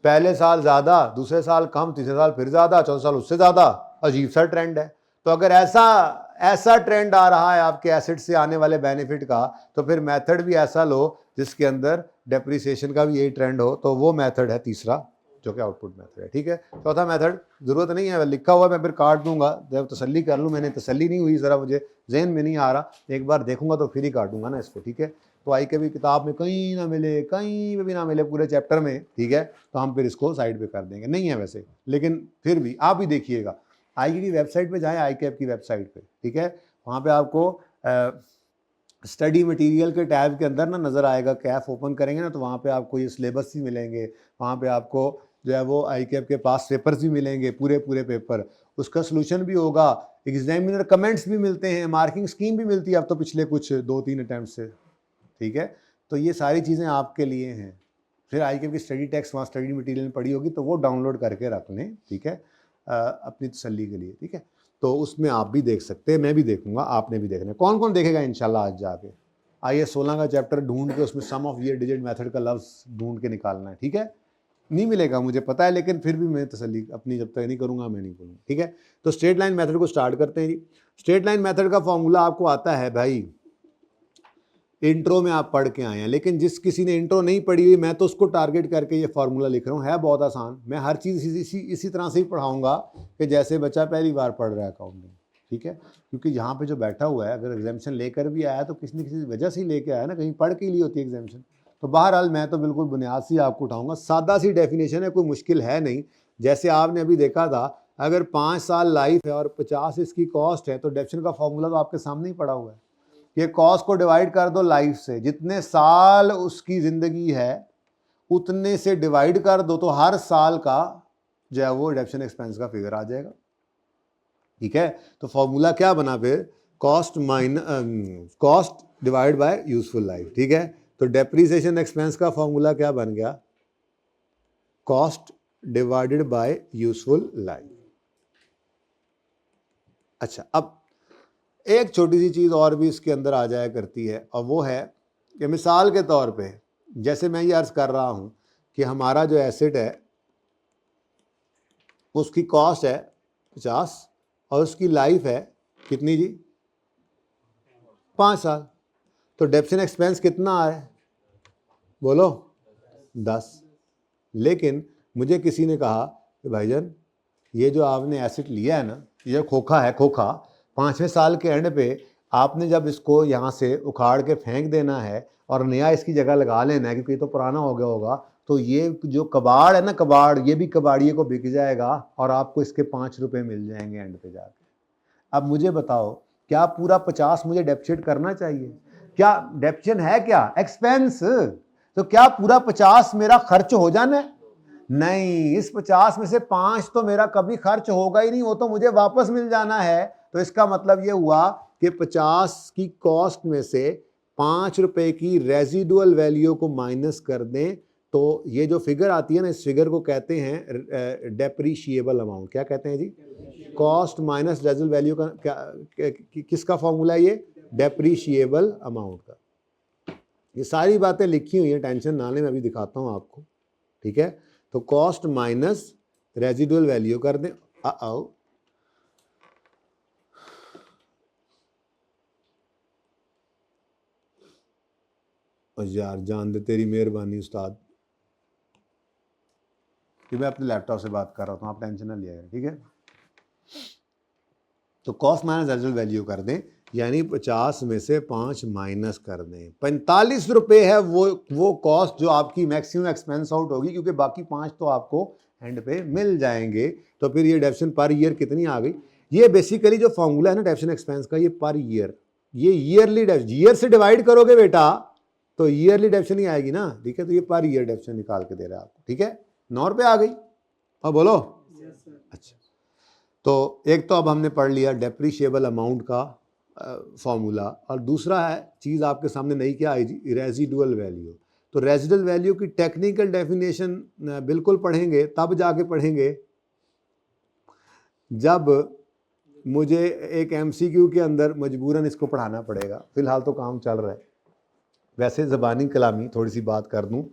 पहले साल ज्यादा, दूसरे साल कम, तीसरे साल फिर ज्यादा, चौथे साल उससे ज्यादा? अजीब सा ट्रेंड है। तो अगर ऐसा ट्रेंड आ रहा है आपके एसेट से आने वाले बेनिफिट का, तो फिर मेथड भी ऐसा लो जिसके अंदर डेप्रिसिएशन का भी यही ट्रेंड हो। तो वो मेथड है तीसरा, जो कि आउटपुट मेथड है। ठीक है, चौथा मेथड जरूरत नहीं है, लिखा हुआ मैं फिर काट दूंगा, जब तसल्ली कर लूँ। मैंने तसल्ली नहीं हुई, जरा मुझे जहन में नहीं आ रहा, एक बार देखूंगा तो फिर ही काटूंगा ना इसको। ठीक है, तो आई के भी किताब में कहीं ना मिले, कहीं पे भी ना मिले पूरे चैप्टर में, ठीक है, तो हम फिर इसको साइड पे कर देंगे। नहीं है वैसे, लेकिन फिर भी आप भी देखिएगा, आई की वेबसाइट पे जाएं, आई कैप की वेबसाइट पे, ठीक है, वहाँ पे आपको स्टडी मटेरियल के टैब के अंदर ना नज़र आएगा, कैफ ओपन करेंगे ना तो वहाँ पे आपको ये सिलेबस भी मिलेंगे, वहाँ पे आपको जो है वो आई कैप के पास पेपर्स भी मिलेंगे, पूरे पेपर, उसका सोल्यूशन भी होगा, एग्जामिनर कमेंट्स भी मिलते हैं, मार्किंग स्कीम भी मिलती है अब तो पिछले कुछ 2-3 अटैम्प्ट से। ठीक है, तो ये सारी चीज़ें आपके लिए हैं। फिर आई कैप की स्टडी टेक्स्ट वहाँ स्टडी मटेरियल पड़ी होगी तो वो डाउनलोड करके रख लें, ठीक है, अपनी तसल्ली के लिए। ठीक है, तो उसमें आप भी देख सकते हैं, मैं भी देखूंगा, आपने भी देखना है। कौन कौन देखेगा इंशाल्लाह आज जाके? आइए 16 का चैप्टर ढूंढ के उसमें सम ऑफ ईयर डिजिट मेथड का लफ्ज़ ढूंढ के निकालना है। ठीक है, नहीं मिलेगा मुझे पता है, लेकिन फिर भी मैं तसल्ली अपनी जब तक नहीं करूंगा मैं नहीं करूँगा। ठीक है, तो स्ट्रेट लाइन मेथड को स्टार्ट करते हैं जी। स्ट्रेट लाइन मेथड का फॉर्मूला आपको आता है भाई, इंट्रो में आप पढ़ के आए हैं, लेकिन जिस किसी ने इंट्रो नहीं पढ़ी हुई, मैं तो उसको टारगेट करके ये फार्मूला लिख रहा हूँ। है बहुत आसान, मैं हर चीज़ इसी तरह से ही पढ़ाऊँगा कि जैसे बच्चा पहली बार पढ़ रहा है अकाउंटिंग। ठीक है, क्योंकि यहाँ पे जो बैठा हुआ है अगर एग्जामिशन लेकर भी आया तो किसी न किसी वजह से ही लेके आया ना, कहीं पढ़ के लिए होती है एग्जामिशन। तो बहरहाल मैं तो बिल्कुल बुनियाद से आपको उठाऊँगा, सादा सी डेफिनेशन है, कोई मुश्किल है नहीं। जैसे आपने अभी देखा था, अगर 5 साल लाइफ है और 50 इसकी कॉस्ट है, तो डेफिनेशन का फॉर्मूला तो आपके सामने ही पड़ा हुआ है। ये कॉस्ट को डिवाइड कर दो लाइफ से, जितने साल उसकी ज़िंदगी है उतने से डिवाइड कर दो, तो हर साल का जो है वो रिडक्शन एक्सपेंस का फिगर आ जाएगा। ठीक है, तो फॉर्मूला क्या बना फिर? Cost divide by useful life. ठीक है, तो डेप्रिसिएशन एक्सपेंस का फॉर्मूला क्या बन गया? Cost divided by useful life. अच्छा, अब एक छोटी सी चीज़ और भी इसके अंदर आ जाया करती है, और वो है कि मिसाल के तौर पे जैसे मैं ये अर्ज़ कर रहा हूँ कि हमारा जो एसेट है उसकी कॉस्ट है 50 और उसकी लाइफ है कितनी जी? 5 साल। तो डेप्रिसिएशन एक्सपेंस कितना आ रहा है? बोलो 10। लेकिन मुझे किसी ने कहा कि भाईजान ये जो आपने एसेट लिया है ना, ये खोखा है, खोखा 5वें साल के एंड पे आपने जब इसको यहाँ से उखाड़ के फेंक देना है और नया इसकी जगह लगा लेना है, क्योंकि ये तो पुराना हो गया होगा, तो ये जो कबाड़ है ना, कबाड़, ये भी कबाड़िए को बिक जाएगा और आपको इसके 5 रुपये मिल जाएंगे एंड पे जाके। अब मुझे बताओ, क्या पूरा 50 मुझे डेप्रिसिएट करना चाहिए? क्या डेप्रिसिएशन है क्या? एक्सपेंस। तो क्या पूरा 50 मेरा खर्च हो जाना है? नहीं, इस 50 में से 5 तो मेरा कभी खर्च होगा ही नहीं, वो तो मुझे वापस मिल जाना है। तो इसका मतलब ये हुआ कि 50 की कॉस्ट में से 5 रुपए की रेजिडुअल वैल्यू को माइनस कर दें, तो ये जो फिगर आती है ना, इस फिगर को कहते हैं डेप्रीशिएबल अमाउंट। क्या कहते हैं जी? कॉस्ट माइनस रेजिडुअल वैल्यू का किसका फॉर्मूला है? ये डेप्रीशिएबल अमाउंट का। ये सारी बातें लिखी हुई हैं, टेंशन ना लें, मैं अभी दिखाता हूँ आपको। ठीक है, तो कॉस्ट माइनस रेजिडुअल वैल्यू कर दें। आओ यार, जान दे तेरी मेहरबानी उस्ताद, कि मैं अपने लैपटॉप से बात कर रहा हूँ, आप टेंशन ना लिया। ठीक है, तो कॉस्ट माइनस रेजिडुअल वैल्यू कर दें, यानी 50 में से 5 माइनस कर दें, 45 रुपये है वो कॉस्ट जो आपकी मैक्सिमम एक्सपेंस आउट होगी, क्योंकि बाकी 5 तो आपको एंड पे मिल जाएंगे। तो फिर ये डेप्रिसिएशन पर ईयर कितनी आ गई? ये बेसिकली जो फॉर्मूला है ना डेप्रिसिएशन एक्सपेंस का, ये पर ईयर ये ईयरली डेफिनेशन, ईयर से डिवाइड करोगे बेटा तो ईयरली डेफिनेशन ही आएगी ना, ठीक है। तो ये पर ईयर डेफिनेशन निकाल के दे रहा है आपको, ठीक है। 9 रुपये आ गई। अब बोलो। अच्छा, तो एक तो अब हमने पढ़ लिया डेप्रिशिएबल अमाउंट का फॉर्मूला, और दूसरा है चीज़ आपके सामने नई क्या आई जी, रेजिडुअल वैल्यू। तो रेजिडुअल वैल्यू की टेक्निकल डेफिनेशन बिल्कुल पढ़ेंगे, तब जाके पढ़ेंगे जब मुझे एक एमसीक्यू के अंदर मजबूरन इसको पढ़ाना पड़ेगा। फिलहाल तो काम चल रहा है। वैसे ज़बानी कलामी थोड़ी सी बात कर दूं,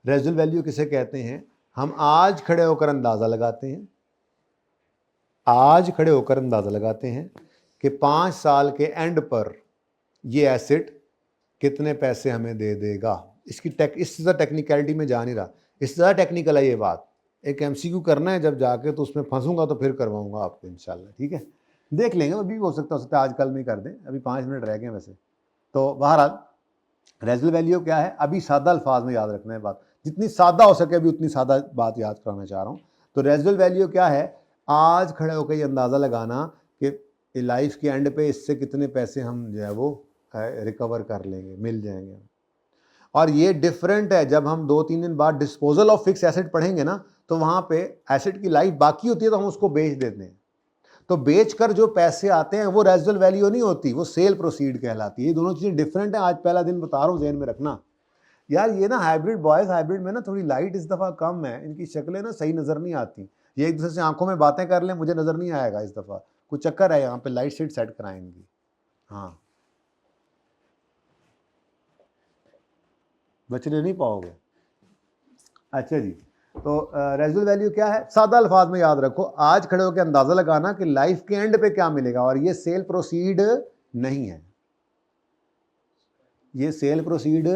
रेजिडुअल वैल्यू किसे कहते हैं? हम आज खड़े होकर अंदाज़ा लगाते हैं, आज खड़े होकर अंदाज़ा लगाते हैं कि 5 साल के एंड पर ये एसेट कितने पैसे हमें दे देगा। इसकी इससे ज़्यादा टेक्निकलिटी में जा नहीं रहा, इससे ज़्यादा टेक्निकल है ये बात। एक एमसीक्यू करना है जब जाके, तो उसमें फंसूंगा तो फिर करवाऊंगा आपको इंशाल्लाह, ठीक है। देख लेंगे, अभी हो सकता है आज कल में ही कर दें, अभी 5 मिनट रह गए वैसे। तो बहरहाल रेजिडुअल वैल्यू क्या है, अभी सादा अल्फाज में याद रखना है बात, जितनी सादा हो सके अभी उतनी सादा बात याद कराना चाह रहा हूँ। तो रेजिडुअल वैल्यू क्या है? आज खड़े होकर ये अंदाज़ा लगाना कि लाइफ के एंड पे इससे कितने पैसे हम जो है वो रिकवर कर लेंगे, मिल जाएंगे। और ये डिफरेंट है, जब हम 2-3 दिन बाद डिस्पोजल ऑफ फिक्स एसेट पढ़ेंगे ना, तो वहाँ पे एसेट की लाइफ बाकी होती है तो हम उसको बेच देते हैं। तो बेचकर जो पैसे आते हैं वो रेजिडुअल वैल्यू नहीं होती, वो सेल प्रोसीड कहलाती है। ये दोनों चीज़ें डिफरेंट हैं, आज पहला दिन बता रहा हूँ, ज़हन में रखना। यार ये ना हाइब्रिड बॉयज़ हाइब्रिड में ना थोड़ी लाइट इस दफ़ा कम है, इनकी शक्लें ना सही नज़र नहीं आती, ये एक दूसरे से आंखों में बातें कर लें, मुझे नज़र नहीं आएगा इस दफ़ा, कुछ चक्कर है यहाँ पे, लाइट शीट सेट कराएं इनकी। हाँ, बचने नहीं पाओगे। अच्छा जी, तो रेजिडुअल वैल्यू क्या है? सादा अल्फाज में याद रखो, आज खड़े होकर अंदाज़ा लगाना कि लाइफ के एंड पे क्या मिलेगा, और ये सेल प्रोसीड नहीं है, ये सेल प्रोसीड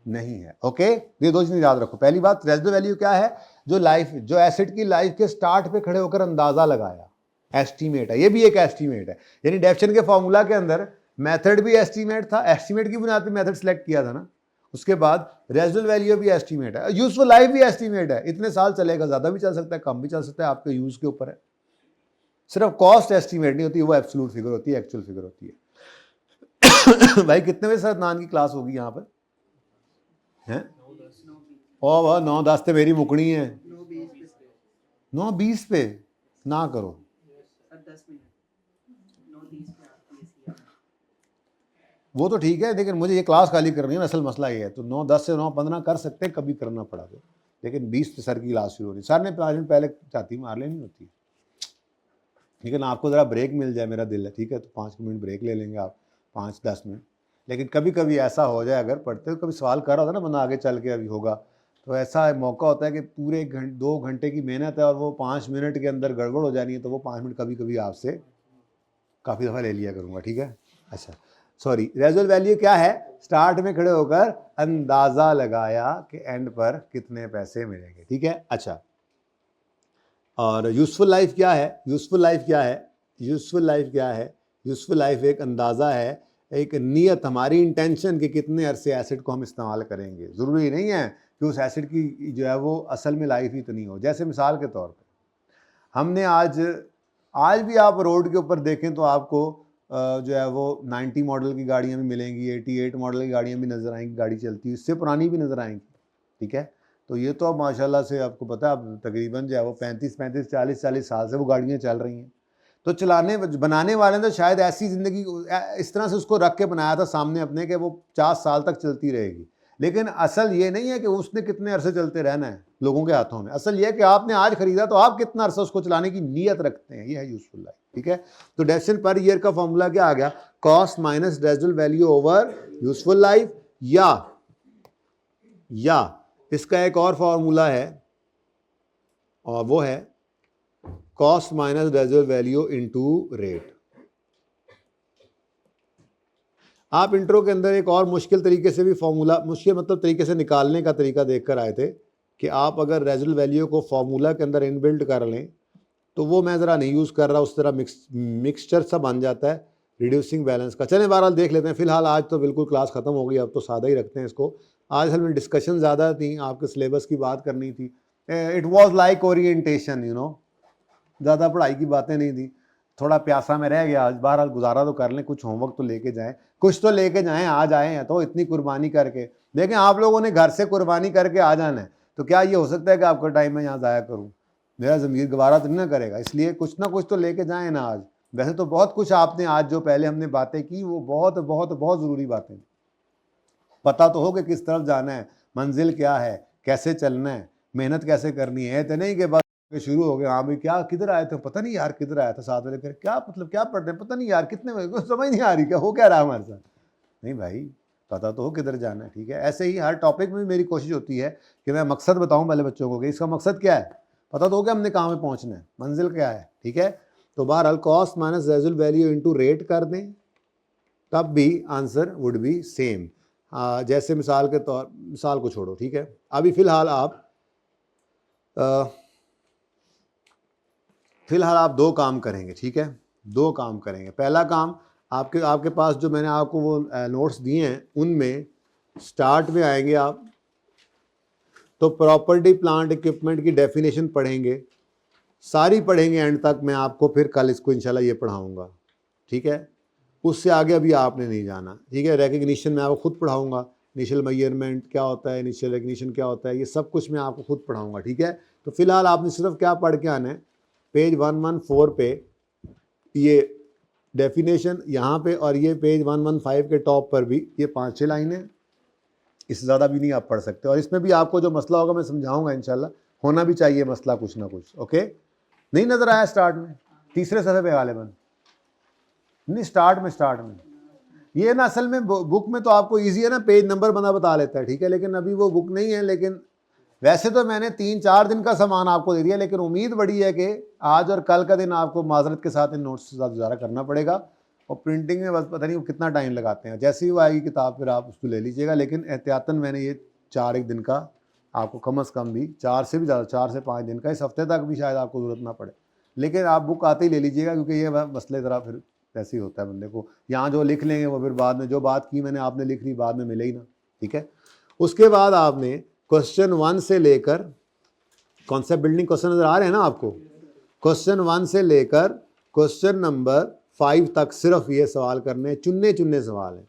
नहीं है। ओके, ये 2 चीज़ें याद रखो। पहली बात, रेजिडुअल वैल्यू क्या है? जो एसेट की लाइफ के स्टार्ट पे खड़े होकर अंदाज़ा लगाया, एस्टीमेट है, ये भी एक एस्टीमेट है। यानी डेफिनेशन के फॉर्मूला के अंदर मेथड भी एस्टीमेट था, एस्टीमेट की बुनियाद पे मेथड सेलेक्ट किया था ना, उसके बाद रेजिडुअल वैल्यू भी एस्टीमेट है, यूजफुल लाइफ भी एस्टीमेट है। इतने साल चलेगा, ज़्यादा भी चल सकता है, कम भी चल सकता है, आपके यूज़ के ऊपर है। सिर्फ कॉस्ट एस्टीमेट नहीं होती, वो एब्सोल्यूट फिगर होती है, एक्चुअल फिगर होती है। भाई कितने बजे सर नान की क्लास होगी यहाँ पर? हैं? ओ वाह, 9:10 पे मेरी मुकनी है, 9:20 पे ना करो, वो तो ठीक है, लेकिन मुझे ये क्लास खाली करनी है, असल मसला ये है। तो 9:10 से 9:15 कर सकते हैं, कभी करना पड़ा तो, लेकिन 20 पे सर की क्लास शुरू हो रही। सर ने 5 मिनट पहले चाहती मार लेनी होती है, लेकिन आपको ज़रा ब्रेक मिल जाए, मेरा दिल है, ठीक है। तो 5 मिनट ब्रेक ले लेंगे आप, 5-10 मिनट। लेकिन कभी कभी ऐसा हो जाए, अगर पढ़ते हो कभी सवाल कर रहा था ना बंदा, आगे चल के अभी होगा, तो ऐसा मौका होता है कि पूरे 2 घंटे की मेहनत है और वो 5 मिनट के अंदर गड़बड़ हो जानी है, तो वो 5 मिनट कभी कभी आपसे काफ़ी दफ़ा ले लिया करूँगा, ठीक है। अच्छा, सॉरी, रेजिडुअल वैल्यू क्या है? स्टार्ट में खड़े होकर अंदाज़ा लगाया कि एंड पर कितने पैसे मिलेंगे, ठीक है। अच्छा, और यूजफुल लाइफ क्या है? यूजफुल लाइफ क्या है? यूजफुल लाइफ क्या है? यूजफुल लाइफ एक अंदाज़ा है, एक नीयत, हमारी इंटेंशन कि कितने अरसे एसिड को हम इस्तेमाल करेंगे। ज़रूरी नहीं है कि उस एसिड की जो है वो असल में लाइफ ही इतनी हो। जैसे मिसाल के तौर पर हमने आज भी आप रोड के ऊपर देखें तो आपको जो है वो 90 मॉडल की गाड़ियाँ भी मिलेंगी, 88 मॉडल की गाड़ियाँ भी नज़र आएंगी, गाड़ी चलती है, इससे पुरानी भी नज़र आएंगी, ठीक है। तो ये तो अब माशाल्लाह से आपको पता है, अब तकरीबन जो है वो 35-35, 40-40 साल से वो गाड़ियाँ चल रही हैं। तो बनाने वाले ने तो शायद ऐसी ज़िंदगी इस तरह से उसको रख के बनाया था सामने अपने कि वो 50 साल तक चलती रहेगी, लेकिन असल ये नहीं है कि उसने कितने अरसे चलते रहना है लोगों के हाथों में। असल ये है कि आपने आज खरीदा तो आप कितना अरसा उसको चलाने की नीयत रखते हैं, ये है यूजफुल लाइफ, ठीक है। तो डेफिनेशन पर ईयर का फॉर्मूला क्या आ गया? Cost minus residual value over useful life, या इसका एक और फॉर्मूला है और वो है cost minus residual value into rate. आप इंट्रो के अंदर एक और मुश्किल तरीके से भी फॉर्मूला, मुश्किल मतलब तरीके से निकालने का तरीका देखकर आए थे कि आप अगर रेजिडुअल वैल्यू को फॉर्मूला के अंदर इनबिल्ट कर लें, तो वो मैं ज़रा नहीं यूज़ कर रहा, उस तरह मिक्सचर सा बन जाता है रिड्यूसिंग बैलेंस का। चलें बहरहाल देख लेते हैं। फ़िलहाल आज तो बिल्कुल क्लास ख़त्म हो गई, अब तो सादा ही रखते हैं इसको। आज हमें डिस्कशन ज़्यादा थी, आपके सिलेबस की बात करनी थी। इट वॉज लाइक ओरिएंटेशन, ज़्यादा पढ़ाई की बातें नहीं थी, थोड़ा प्यासा में रह गया, बहरहाल गुजारा तो कर लें, कुछ होमवर्क तो लेके जाएं, कुछ तो लेके जाएं, आज आए हैं तो इतनी कुर्बानी करके। देखें आप लोगों ने घर से कुर्बानी करके आ जाना है, तो क्या ये हो सकता है कि आपका टाइम मैं यहाँ ज़ाया करूँ? मेरा ज़मीर गवारा तो नहीं ना करेगा, इसलिए कुछ ना कुछ तो लेके जाएं ना आज। वैसे तो बहुत कुछ आपने आज जो पहले हमने बातें की वो बहुत बहुत बहुत ज़रूरी बातें, पता तो हो कि किस तरफ जाना है, मंजिल क्या है, कैसे चलना है, मेहनत कैसे करनी है। तो नहीं कि बस शुरू हो गए, हाँ भाई क्या किधर आए थे, पता नहीं यार किधर आया था 7 बजे, फिर क्या मतलब क्या पढ़ रहे हैं, पता नहीं यार कितने बजे, कुछ समझ नहीं आ रही क्या हो क्या रहा है हमारे साथ। नहीं भाई, पता तो हो किधर जाना है, ठीक है। ऐसे ही हर टॉपिक में मेरी कोशिश होती है कि मैं मकसद बताऊं पहले बच्चों को कि इसका मकसद क्या है, पता तो हो कि हमने कहाँ पे पहुँचना है, मंजिल क्या है, ठीक है। तो बहरहाल cost minus रेजुअल value into rate कर दें, तब भी आंसर वुड बी सेम। जैसे मिसाल को छोड़ो, ठीक है। अभी फ़िलहाल आप 2 काम करेंगे, ठीक है, 2 काम करेंगे। पहला काम आपके पास जो मैंने आपको वो नोट्स दिए हैं उनमें स्टार्ट में आएंगे आप, तो प्रॉपर्टी प्लांट इक्विपमेंट की डेफिनेशन पढ़ेंगे, सारी पढ़ेंगे एंड तक। मैं आपको फिर कल इसको इंशाल्लाह ये पढ़ाऊँगा, ठीक है। उससे आगे अभी आपने नहीं जाना, ठीक है। रिकग्निशन मैं आपको खुद पढ़ाऊँगा, इनिशियल मेजरमेंट क्या होता है, इनिशियल रिकग्निशन क्या होता है, ये सब कुछ मैं आपको खुद पढ़ाऊँगा, ठीक है। तो फिलहाल आपने सिर्फ क्या पढ़ के आना है, पेज 114 पे ये डेफिनेशन यहाँ पे, और ये पेज 115 के टॉप पर भी ये 5-6 लाइनें, इससे ज़्यादा भी नहीं आप पढ़ सकते। और इसमें भी आपको जो मसला होगा मैं समझाऊंगा इंशाल्लाह, होना भी चाहिए मसला कुछ ना कुछ, ओके। नहीं नज़र आया स्टार्ट में, तीसरे सफ़े पे गालिबन नहीं, स्टार्ट में ये ना असल में बुक में तो आपको इजी है ना, पेज नंबर बंदा बता लेता है, ठीक है, लेकिन अभी वो बुक नहीं है। लेकिन वैसे तो मैंने 3-4 दिन का सामान आपको दे दिया, लेकिन उम्मीद बड़ी है कि आज और कल का दिन आपको माजरत के साथ इन नोट्स के साथ गुजारा करना पड़ेगा। और प्रिंटिंग में बस पता नहीं वो कितना टाइम लगाते हैं, जैसे ही वो आएगी किताब फिर आप उसको ले लीजिएगा। लेकिन एहतियातन मैंने ये 4 दिन का आपको कम अज़ कम भी 4 से भी ज़्यादा 4 से 5 दिन का, इस हफ्ते तक भी शायद आपको ज़रूरत ना पड़े, लेकिन आप बुक आते ही ले लीजिएगा, क्योंकि ये मसले ज़रा फिर ऐसे ही होता है बंदे को, यहाँ जो लिख लेंगे वो फिर बाद में जो बात की मैंने आपने लिख ली बाद में मिले ही ना, ठीक है। उसके बाद आपने क्वेश्चन 1 से लेकर, कॉन्सेप्ट बिल्डिंग क्वेश्चन नजर आ रहे हैं ना आपको, क्वेश्चन 1 से लेकर क्वेश्चन नंबर 5 तक सिर्फ ये सवाल करने, चुन्ने सवाल हैं।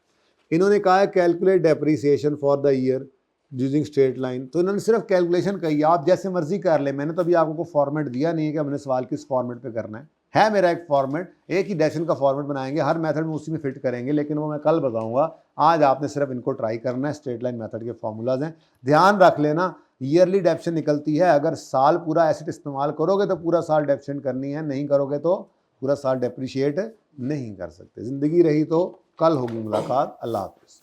इन्होंने कहा है calculate depreciation for the year using straight line, तो इन्होंने सिर्फ कैलकुलेशन कही, आप जैसे मर्जी कर ले। मैंने तो अभी आपको फॉर्मेट दिया नहीं है कि हमने सवाल किस फॉर्मेट पे करना है मेरा एक फॉर्मेट, एक ही डेसिमल का फॉर्मेट बनाएंगे, हर मेथड में उसी में फिट करेंगे, लेकिन वो मैं कल बताऊंगा। आज आपने सिर्फ इनको ट्राई करना है, स्ट्रेट लाइन मेथड के फॉर्मूलाज हैं, ध्यान रख लेना। ईयरली डेप्शन निकलती है, अगर साल पूरा एसिड इस्तेमाल करोगे तो पूरा साल डेप्शन करनी है, नहीं करोगे तो पूरा साल डेप्रिशिएट नहीं कर सकते। ज़िंदगी रही तो कल होगी मुलाकात। अल्लाह हाफ़िज़।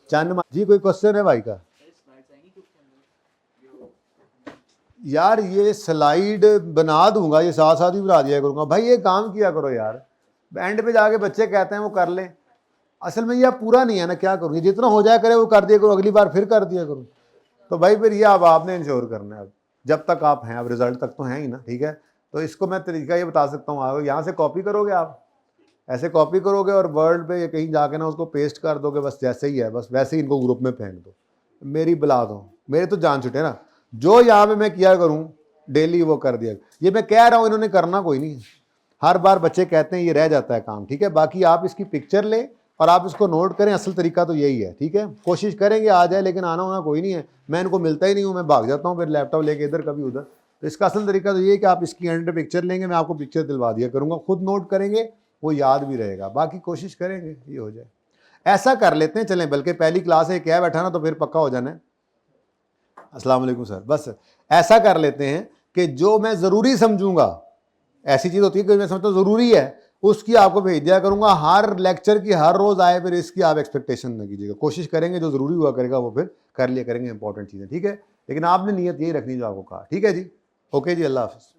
चंद जी कोई क्वेश्चन है भाई का? यार ये स्लाइड बना दूंगा, ये साथ साथ ही बना दिया करूंगा भाई, ये काम किया करो यार, एंड पे जाके बच्चे कहते हैं वो कर लें, असल में ये पूरा नहीं है ना, क्या करूँ, जितना हो जाए करे वो कर दिया करो, अगली बार फिर कर दिया करूँ। तो भाई फिर ये अब आपने इंश्योर करना है, अब जब तक आप हैं, अब रिजल्ट तक तो हैं ही ना, ठीक है। तो इसको मैं तरीका ये बता सकता हूँ, आप यहाँ से कॉपी करोगे, आप ऐसे कॉपी करोगे और वर्ड पे कहीं जाके ना उसको पेस्ट कर दोगे, बस जैसे ही है बस वैसे ही इनको ग्रुप में फेंक दो, मेरी बुला दो, मेरे तो जान छुटे ना। जो यहाँ पे मैं किया करूँ डेली वो कर दिया, ये मैं कह रहा हूँ, इन्होंने करना कोई नहीं, हर बार बच्चे कहते हैं ये रह जाता है काम, ठीक है। बाकी आप इसकी पिक्चर लें और आप इसको नोट करें, असल तरीका तो यही है, ठीक है। कोशिश करेंगे आ जाए, लेकिन आना होना कोई नहीं है, मैं इनको मिलता ही नहीं हूँ, मैं भाग जाता हूँ फिर लैपटॉप लेके इधर कभी उधर। तो इसका असल तरीका तो ये है कि आप इसकी एंड पिक्चर लेंगे, मैं आपको पिक्चर दिलवा दिया करूँगा, खुद नोट करेंगे, वो याद भी रहेगा, बाकी कोशिश करेंगे ये हो जाए। ऐसा कर लेते हैं चलें, बल्कि पहली क्लास है क्या बैठा ना, तो फिर पक्का हो जाना है। अस्सलाम वालेकुम सर, बस ऐसा कर लेते हैं कि जो मैं ज़रूरी समझूंगा, ऐसी चीज़ होती है कि मैं समझता हूँ ज़रूरी है, उसकी आपको भेज दिया करूँगा, हर लेक्चर की हर रोज़ आए, फिर इसकी आप एक्सपेक्टेशन न कीजिएगा, कोशिश करेंगे जो ज़रूरी हुआ करेगा वो फिर कर लिया करेंगे, इंपॉर्टेंट चीज़ें, ठीक है। लेकिन आपने नीयत यही रखनी जो आपको कहा, ठीक है जी, ओके जी, अल्लाह हाफ़िज़।